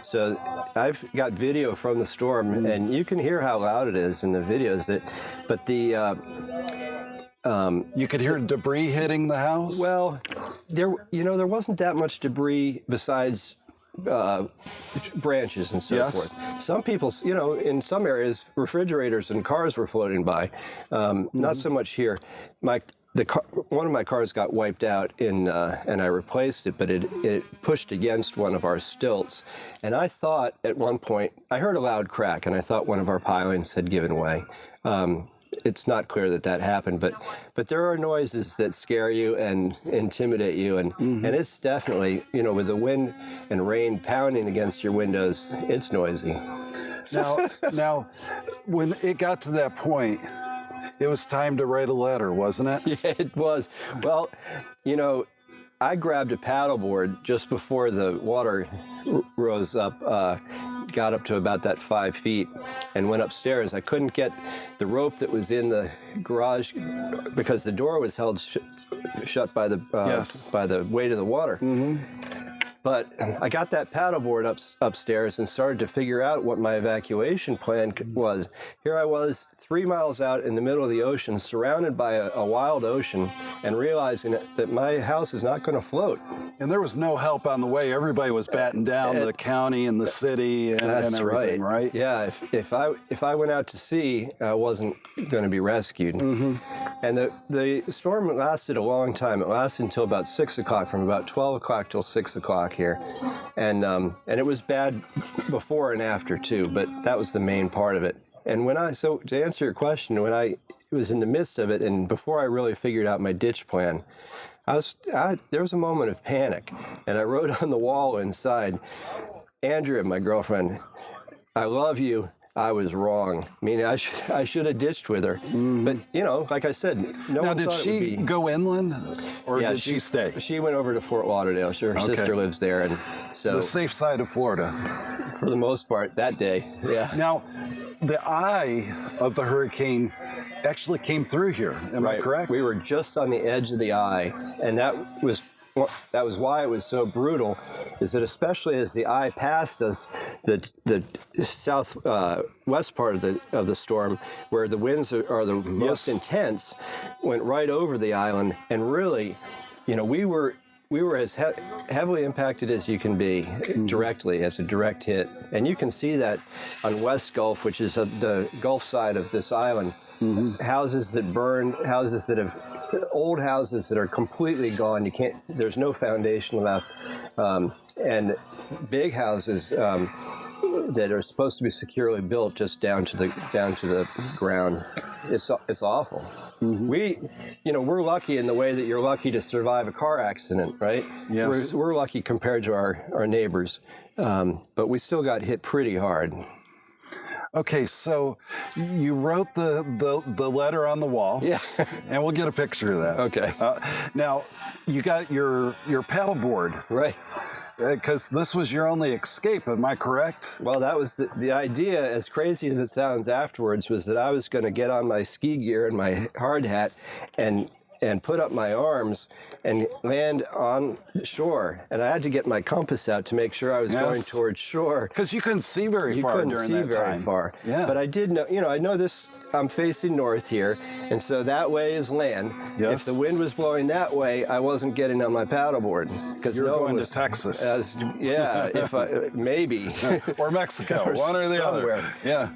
So I've got video from the storm, and you can hear how loud it is in the videos. But you could hear debris hitting the house? Well, there wasn't that much debris besides branches and so forth. Some people, you know, in some areas, refrigerators and cars were floating by. Not so much here. One of my cars got wiped out and I replaced it, but it pushed against one of our stilts. And I thought at one point, I heard a loud crack, and I thought one of our pilings had given way. It's not clear that happened, but there are noises that scare you and intimidate you, and it's definitely, you know, with the wind and rain pounding against your windows, it's noisy. Now, when it got to that point, it was time to write a letter, wasn't it? Yeah, it was. Well, you know, I grabbed a paddleboard just before the water rose up, got up to about that 5 feet, and went upstairs. I couldn't get the rope that was in the garage because the door was held shut by the weight of the water. But I got that paddleboard upstairs and started to figure out what my evacuation plan was. Here I was 3 miles out in the middle of the ocean, surrounded by a wild ocean, and realizing that my house is not going to float. And there was no help on the way. Everybody was batting down the county and the city and everything, right? Yeah, if I went out to sea, I wasn't going to be rescued. And the storm lasted a long time. It lasted until about 6 o'clock, from about 12 o'clock till 6 o'clock here. And it was bad before and after too, but that was the main part of it. And so to answer your question, when I was in the midst of it, and before I really figured out my ditch plan, there was a moment of panic, and I wrote on the wall inside, Andrea, my girlfriend, I love you. I was wrong. I mean, I should have ditched with her. But, you know, like I said, no one thought it would be. Now, did she go inland, or did she stay? She went over to Fort Lauderdale. Her sister lives there, and so... The safe side of Florida. For the most part, that day, yeah. Now, the eye of the hurricane actually came through here, am I correct? We were just on the edge of the eye, and that was why it was so brutal, is that especially as the eye passed us, the southwest part of the storm, where the winds are the most intense, went right over the island, and really, you know, we were as heavily impacted as you can be directly, as a direct hit. And you can see that on West Gulf, which is the Gulf side of this island. Houses that burned, old houses that are completely gone. There's no foundation left. And big houses that are supposed to be securely built just down to the ground. It's awful. We're lucky in the way that you're lucky to survive a car accident, right? Yes. We're lucky compared to our neighbors, but we still got hit pretty hard. Okay, so you wrote the letter on the wall. Yeah. And we'll get a picture of that. Okay. Now, you got your paddleboard. Right. Because this was your only escape, am I correct? Well, that was the idea, as crazy as it sounds afterwards, was that I was going to get on my ski gear and my hard hat and put up my arms and land on the shore. And I had to get my compass out to make sure I was going towards shore. Because you couldn't see very far during that time. You couldn't see very far. Yeah. But I did know, I know this, I'm facing north here, and so that way is land. Yes. If the wind was blowing that way, I wasn't getting on my paddleboard. Because You're going to Texas. Maybe. Or Mexico, or one or the somewhere. other. Yeah.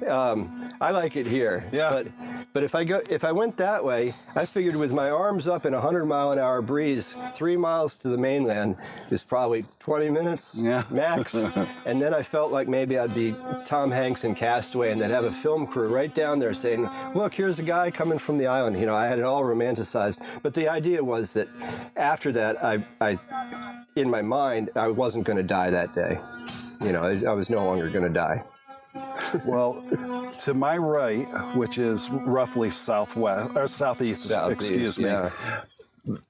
I like it here. Yeah. But if I went that way, I figured with my arms up in a 100-mile-an-hour breeze, 3 miles to the mainland is probably 20 minutes max. And then I felt like maybe I'd be Tom Hanks in Castaway, and they'd have a film crew right down there saying, look, here's a guy coming from the island. I had it all romanticized. But the idea was that after that, I in my mind, I wasn't going to die that day. I was no longer going to die. Well, to my right, which is roughly southeast, excuse me. Yeah.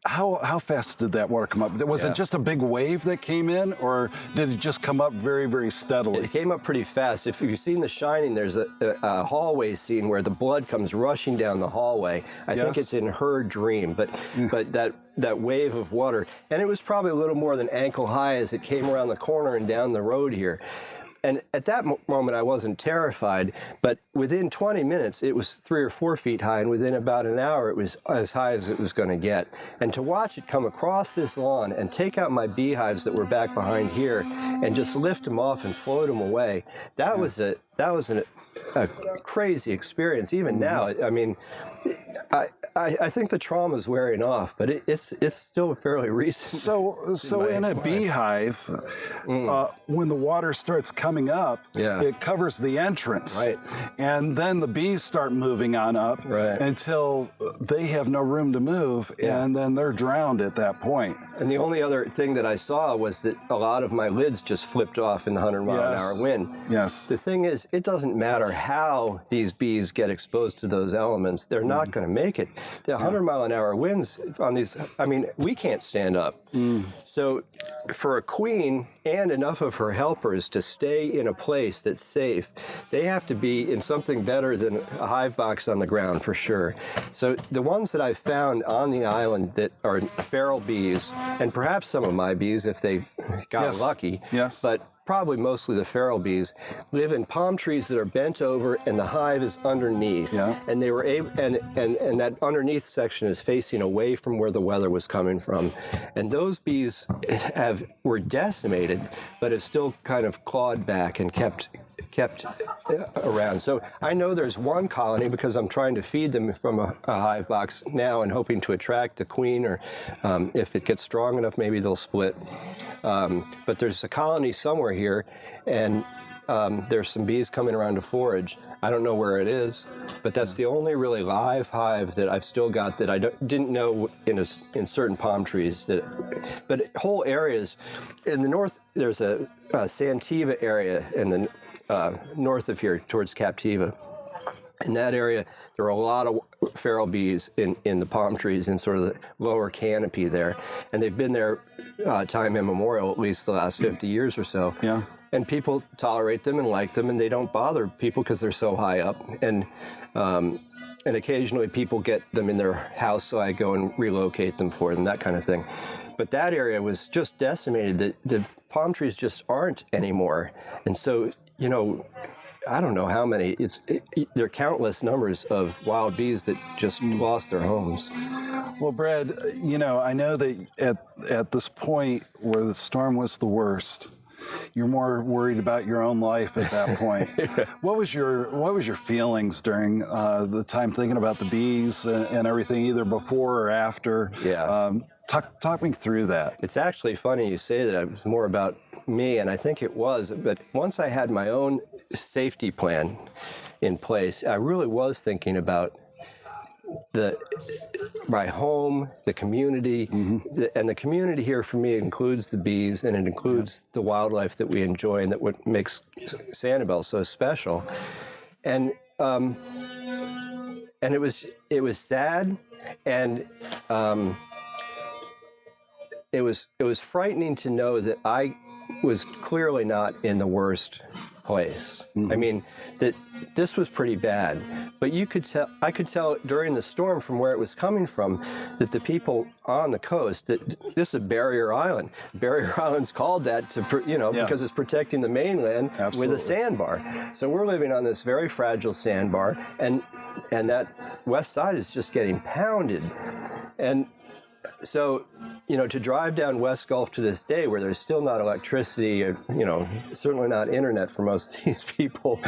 How fast did that water come up? Was it just a big wave that came in, or did it just come up very, very steadily? It came up pretty fast. If you've seen The Shining, there's a hallway scene where the blood comes rushing down the hallway. I think it's in Her Dream, but that wave of water, and it was probably a little more than ankle high as it came around the corner and down the road here. And at that moment, I wasn't terrified, but within 20 minutes, it was 3 or 4 feet high, and within about an hour, it was as high as it was going to get. And to watch it come across this lawn and take out my beehives that were back behind here and just lift them off and float them away, that was a crazy experience. Even now, I mean, I think the trauma is wearing off, but it's still fairly recent. So in a beehive, when the water starts coming up, it covers the entrance, right? And then the bees start moving on up until they have no room to move, and then they're drowned at that point. And the only other thing that I saw was that a lot of my lids just flipped off in the 100-mile-an-hour wind. Yes. The thing is, it doesn't matter how these bees get exposed to those elements; they're not going to make it. The 100-mile-an-hour winds on these, I mean, we can't stand up. So for a queen and enough of her helpers to stay in a place that's safe, they have to be in something better than a hive box on the ground, for sure. So the ones that I've found on the island that are feral bees, and perhaps some of my bees if they got lucky, but probably mostly the feral bees, live in palm trees that are bent over and the hive is underneath. And they were able, and that underneath section is facing away from where the weather was coming from. And those bees were decimated, but have still kind of clawed back and kept around. So I know there's one colony because I'm trying to feed them from a hive box now and hoping to attract the queen, or if it gets strong enough, maybe they'll split. But there's a colony somewhere here, and there's some bees coming around to forage. I don't know where it is, but that's the only really live hive that I've still got that I didn't know in certain palm trees. But whole areas in the north, there's a Sativa area in the north of here towards Captiva. In that area, there are a lot of feral bees in the palm trees in sort of the lower canopy there. And they've been there time immemorial, at least the last 50 years or so. And people tolerate them and like them, and they don't bother people because they're so high up. And occasionally people get them in their house, so I go and relocate them for them, that kind of thing. But that area was just decimated. The palm trees just aren't anymore. And so, I don't know how many. There are countless numbers of wild bees that just lost their homes. Well, Brad, I know that at this point where the storm was the worst, you're more worried about your own life at that point. What was your feelings during the time thinking about the bees and everything, either before or after? Talk me through that. It's actually funny you say that. It was more about me, and I think it was. But once I had my own safety plan in place, I really was thinking about my home, the community, and the community here for me includes the bees, and it includes the wildlife that we enjoy, and that what makes Sanibel so special. And it was sad, and it was frightening to know that I was clearly not in the worst place. I mean, that this was pretty bad, but I could tell during the storm from where it was coming from that the people on the coast, that this is a barrier island. Barrier Island's called that because it's protecting the mainland with a sandbar. So we're living on this very fragile sandbar, and that west side is just getting pounded. And so, to drive down West Gulf to this day, where there's still not electricity, or, certainly not internet for most of these people,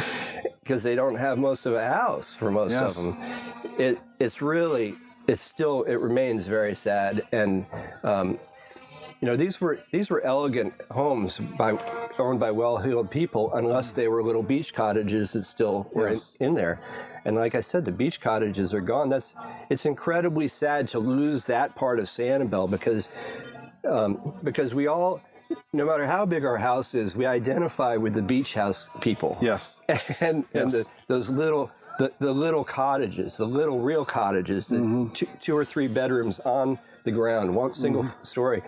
because they don't have most of a house for most of them. It remains very sad. And, these were elegant homes owned by well-heeled people, unless they were little beach cottages that still were in there. And like I said, the beach cottages are gone. It's incredibly sad to lose that part of Sanibel, because we all, no matter how big our house is, we identify with the beach house people. Yes. Those little cottages, the little real cottages, the two or three bedrooms on the ground, one single story.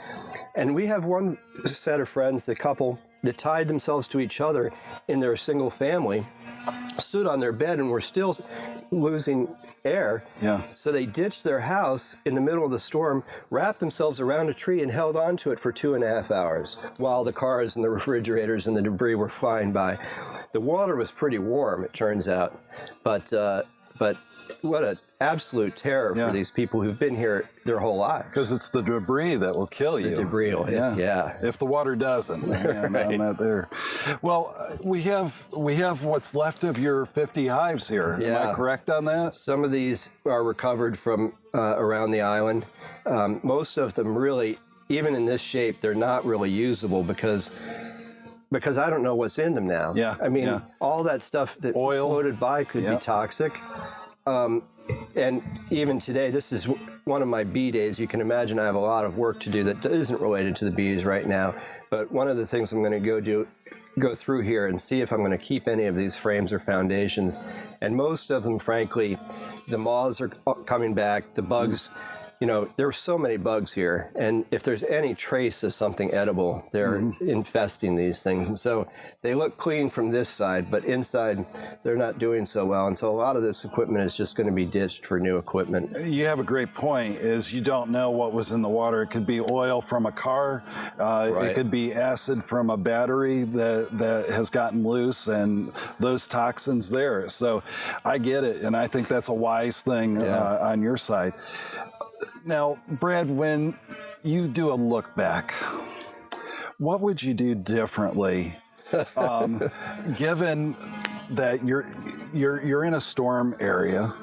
And we have one set of friends, the couple that tied themselves to each other in their single family, stood on their bed and were still losing air. So they ditched their house in the middle of the storm, wrapped themselves around a tree, and held on to it for 2.5 hours while the cars and the refrigerators and the debris were flying by. The water was pretty warm, it turns out, but what an absolute terror for these people who've been here their whole lives. Because it's the debris that will kill you. The debris will hit, if the water doesn't. I'm not there. Well, we have what's left of your 50 hives here. Am I correct on that? Some Some of these are recovered from around the island. Most of them really, even in this shape, they're not really usable because I don't know what's in them now. I mean, all that stuff that floated by could be toxic. And even today, this is one of my bee days. You can imagine I have a lot of work to do that isn't related to the bees right now. But one of the things I'm going to go through here and see if I'm going to keep any of these frames or foundations. And most of them, frankly, the moths are coming back, the bugs. There are so many bugs here, and if there's any trace of something edible, they're infesting these things. And so they look clean from this side, but inside they're not doing so well. And so a lot of this equipment is just going to be ditched for new equipment. You have a great point, is you don't know what was in the water. It could be oil from a car. It could be acid from a battery that has gotten loose, and those toxins there. So I get it, and I think that's a wise thing on your side. Now, Brad, when you do a look back, what would you do differently, given that you're in a storm area?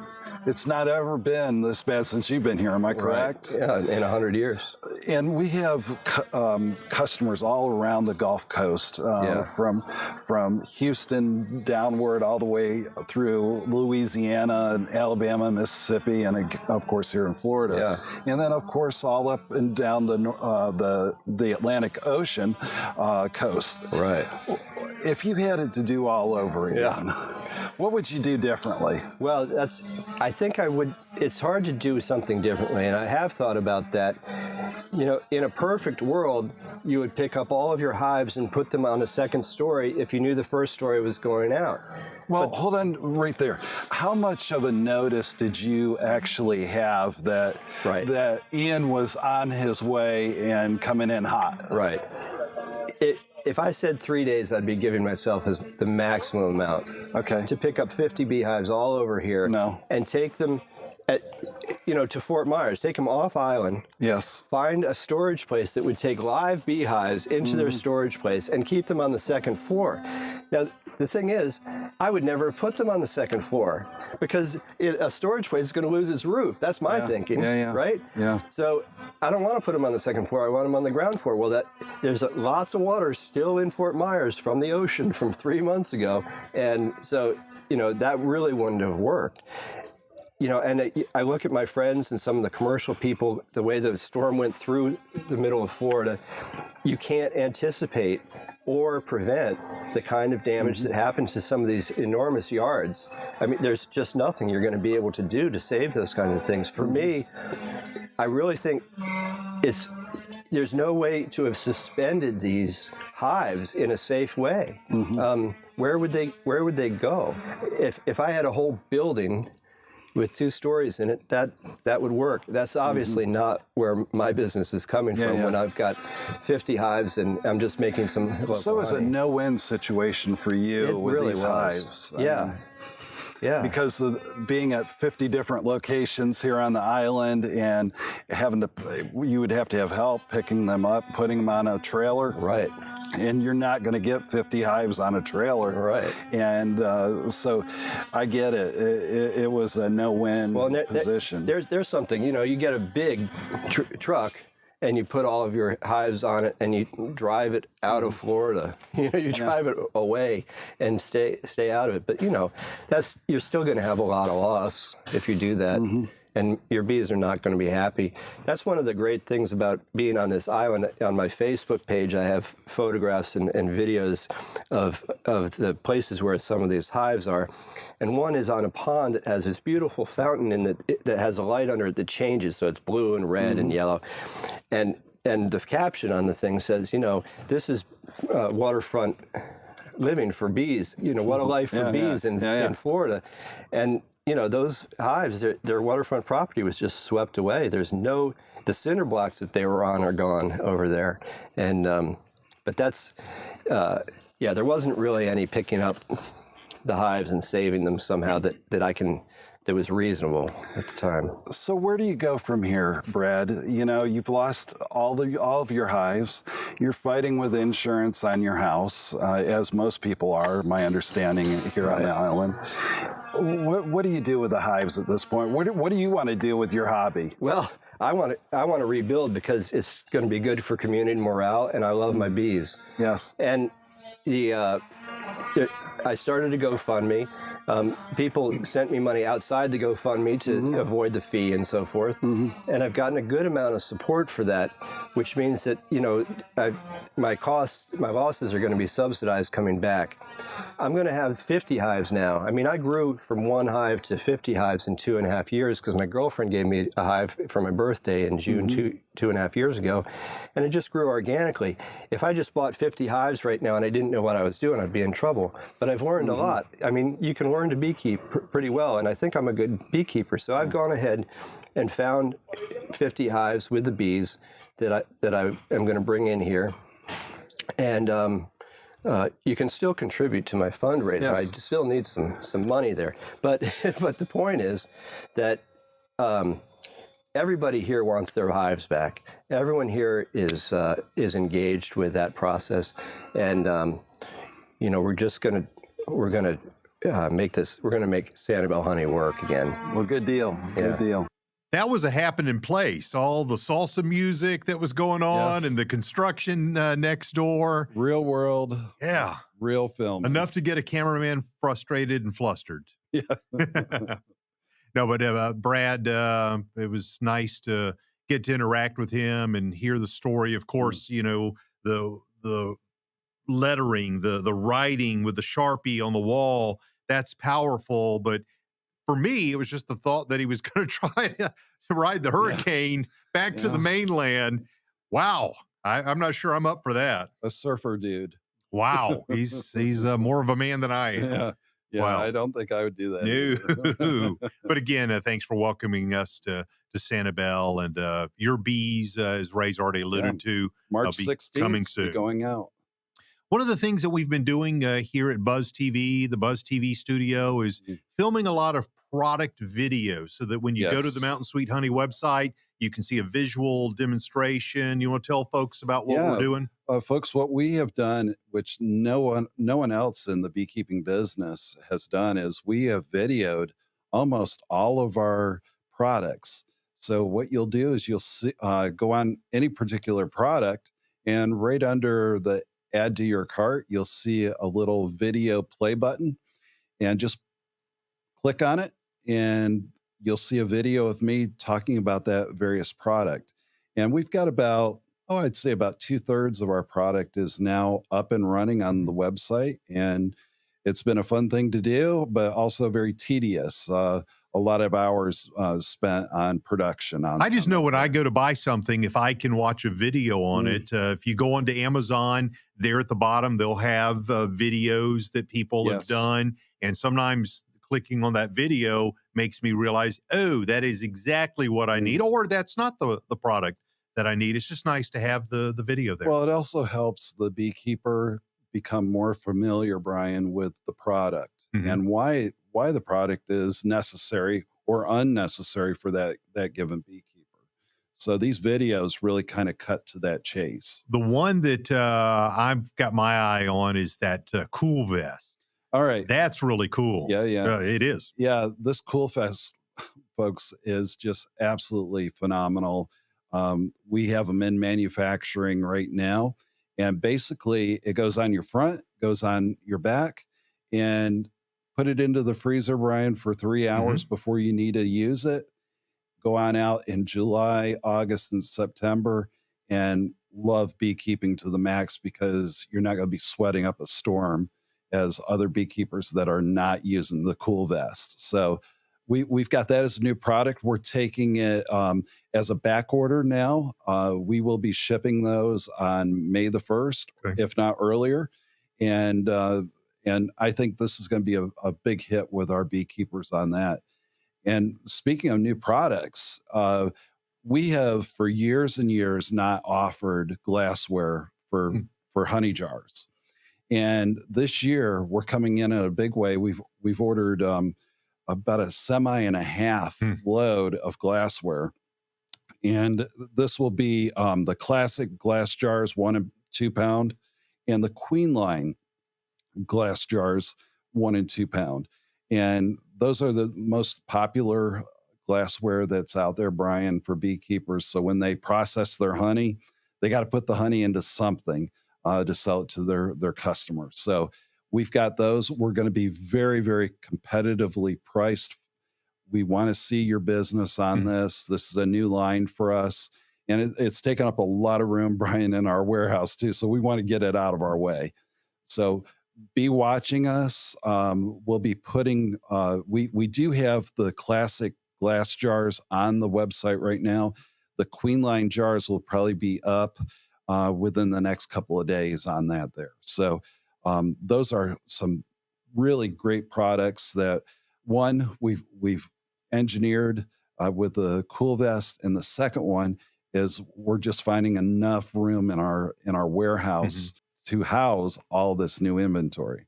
It's not ever been this bad since you've been here. Am I correct? Right. Yeah, in 100 years. And we have customers all around the Gulf Coast, from Houston downward all the way through Louisiana and Alabama, Mississippi, and of course here in Florida. And then of course all up and down the Atlantic Ocean coast. Right. If you had it to do all over again, what would you do differently? Well, I think I would. It's hard to do something differently, and I have thought about that. In a perfect world, you would pick up all of your hives and put them on a second story if you knew the first story was going out. Well, hold on right there. How much of a notice did you actually have that Ian was on his way and coming in hot? Right. If I said 3 days, I'd be giving myself as the maximum amount. Okay. To pick up 50 beehives all over here. And take them to Fort Myers, take them off island. Yes. Find a storage place that would take live beehives into their storage place and keep them on the second floor. Now, the thing is, I would never put them on the second floor because a storage place is going to lose its roof. That's my thinking, right? Yeah. So I don't want to put them on the second floor. I want them on the ground floor. Well, there's lots of water still in Fort Myers from the ocean from 3 months ago. And so, that really wouldn't have worked. and I look at my friends and some of the commercial people, the way the storm went through the middle of Florida, you can't anticipate or prevent the kind of damage that happens to some of these enormous yards. I mean, there's just nothing you're going to be able to do to save those kinds of things. For me, I really think there's no way to have suspended these hives in a safe way. Where would they go? If I had a whole building with 2 stories in it, that would work. That's obviously not where my business is coming from when I've got 50 hives and I'm just making some local So it's a honey. no-win situation for you with really these was. hives. Yeah. Because of being at 50 different locations here on the island and you would have to have help picking them up, putting them on a trailer. Right. And you're not going to get 50 hives on a trailer. Right. And so I get it. It was a no-win position. There's something, you get a big truck and you put all of your hives on it and you drive it out of Florida. You drive it away and stay out of it. But you're still going to have a lot of loss if you do that. And your bees are not going to be happy. That's one of the great things about being on this island. On my Facebook page, I have photographs and videos of the places where some of these hives are. And one is on a pond that has this beautiful fountain in that has a light under it that changes, so it's blue and red and yellow. And the caption on the thing says, this is waterfront living for bees. What a life for bees in Florida. And those hives, their waterfront property was just swept away. The cinder blocks that they were on are gone over there. And, but that's, there wasn't really any picking up the hives and saving them somehow that was reasonable at the time. So where do you go from here, Brad? You've lost all of your hives. You're fighting with insurance on your house, as most people are, my understanding here on the island. What do you do with the hives at this point? What do you want to do with your hobby? Well, I want to rebuild because it's going to be good for community morale, and I love my bees. Yes. And I started a GoFundMe. People sent me money outside the GoFundMe to avoid the fee and so forth. And I've gotten a good amount of support for that, which means that, my losses are going to be subsidized coming back. I'm going to have 50 hives now. I mean, I grew from 1 hive to 50 hives in 2.5 years because my girlfriend gave me a hive for my birthday in June 2.5 years ago, and it just grew organically. If I just bought 50 hives right now and I didn't know what I was doing, I'd be in trouble. But I've learned a lot. I mean, you can learn to beekeep pretty well, and I think I'm a good beekeeper. So I've gone ahead and found 50 hives with the bees that I am going to bring in here. And you can still contribute to my fundraiser. Yes. I still need some money there. But the point is that everybody here wants their hives back. Everyone here is engaged with that process, and we're going to make Sanibel honey work again. Well, good deal. Good deal. That was a happening place. All the salsa music that was going on and the construction next door. Real world. Yeah. Real film. Enough to get a cameraman frustrated and flustered. Yeah. No, but Brad, it was nice to get to interact with him and hear the story. Of course, the lettering, the writing with the Sharpie on the wall, that's powerful. But for me, it was just the thought that he was going to try to ride the hurricane back to the mainland. Wow. I'm not sure I'm up for that. A surfer dude. Wow. He's more of a man than I am. Yeah, wow. I don't think I would do that. No. But again, thanks for welcoming us to Sanibel, and your bees, as Ray's already alluded to, March be 16th, coming soon. Going out. One of the things that we've been doing here at Buzz TV, the Buzz TV studio, is filming a lot of product videos so that when you go to the Mountain Sweet Honey website, you can see a visual demonstration. You want to tell folks about what we're doing? Folks, what we have done, which no one else in the beekeeping business has done, is we have videoed almost all of our products. So what you'll do is you'll see, go on any particular product, and right under the add to your cart, you'll see a little video play button, and just click on it, and you'll see a video of me talking about that various product. And we've got about, oh, I'd say about 2/3 of our product is now up and running on the website. And it's been a fun thing to do, but also very tedious. A lot of hours spent on production I just on know that when I there. go to buy something, if I can watch a video on Mm, it, if you go onto Amazon, there at the bottom, they'll have videos that people have yes. done. And sometimes clicking on that video makes me realize, oh, that is exactly what I Mm. need, or that's not the product that I need. It's just nice to have the video there. Well, it also helps the beekeeper become more familiar, Brian, with the product Mhm. and why the product is necessary or unnecessary for that given beekeeper. So these videos really kind of cut to that chase. The one that I've got my eye on is that cool vest. All right. That's really cool. Yeah, yeah. It is. Yeah, this Cool Fest, folks, is just absolutely phenomenal. We have them in manufacturing right now, and basically it goes on your front, goes on your back, and put it into the freezer, Brian, for 3 hours Mhm. before you need to use it. Go on out in July, August, and September, and love beekeeping to the max because you're not going to be sweating up a storm as other beekeepers that are not using the cool vest. So we've got that as a new product. We're taking it as a back order now. We will be shipping those on May the 1st, Okay. if not earlier. And and I think this is going to be a big hit with our beekeepers on that. And speaking of new products, we have for years and years not offered glassware Mm. for honey jars. And this year we're coming in a big way. We've ordered about a semi and a half Mm. load of glassware, and this will be the classic glass jars, 1 and 2 pound, and the Queen line glass jars, 1 and 2 pound. And those are the most popular glassware that's out there, Brian, for beekeepers. So when they process their honey, they got to put the honey into something to sell it to their customers. So we've got those. We're going to be very, very competitively priced. We want to see your business on Mm. this. This is a new line for us. And it's taken up a lot of room, Brian, in our warehouse too. So we want to get it out of our way. So be watching us. We'll be putting we do have the classic glass jars on the website right now. The Queen line jars will probably be up within the next couple of days on that there. So those are some really great products that one we've engineered with the Cool Vest, and the second one is we're just finding enough room in our warehouse Mhm. to house all this new inventory.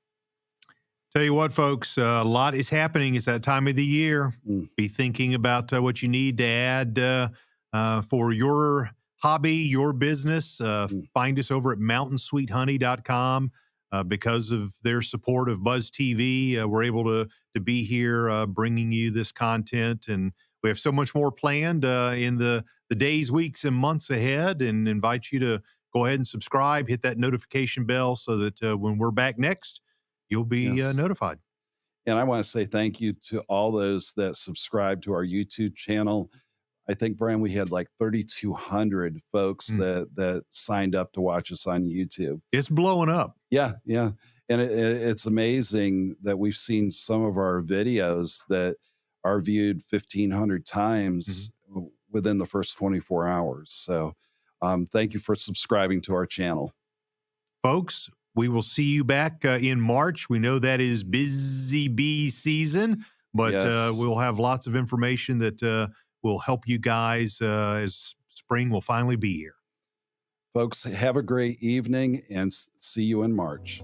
Tell you what, folks, a lot is happening. It's that time of the year. Mm, Be thinking about what you need to add for your hobby, your business. mm. Find us over at mountainsweethoney.com. Because of their support of Buzz TV, we're able to be here bringing you this content. And we have so much more planned in the days, weeks, and months ahead, and invite you to go ahead and subscribe, hit that notification bell so that when we're back next, you'll be Yes. notified. And I want to say thank you to all those that subscribe to our YouTube channel. I think, Brian, we had like 3,200 folks Mm. that signed up to watch us on YouTube. It's blowing up. Yeah, yeah. And it's amazing that we've seen some of our videos that are viewed 1,500 Mhm. times within the first 24 hours. So thank you for subscribing to our channel. Folks, we will see you back in March. We know that is busy bee season, but Yes. we'll have lots of information that will help you guys as spring will finally be here. Folks, have a great evening and see you in March.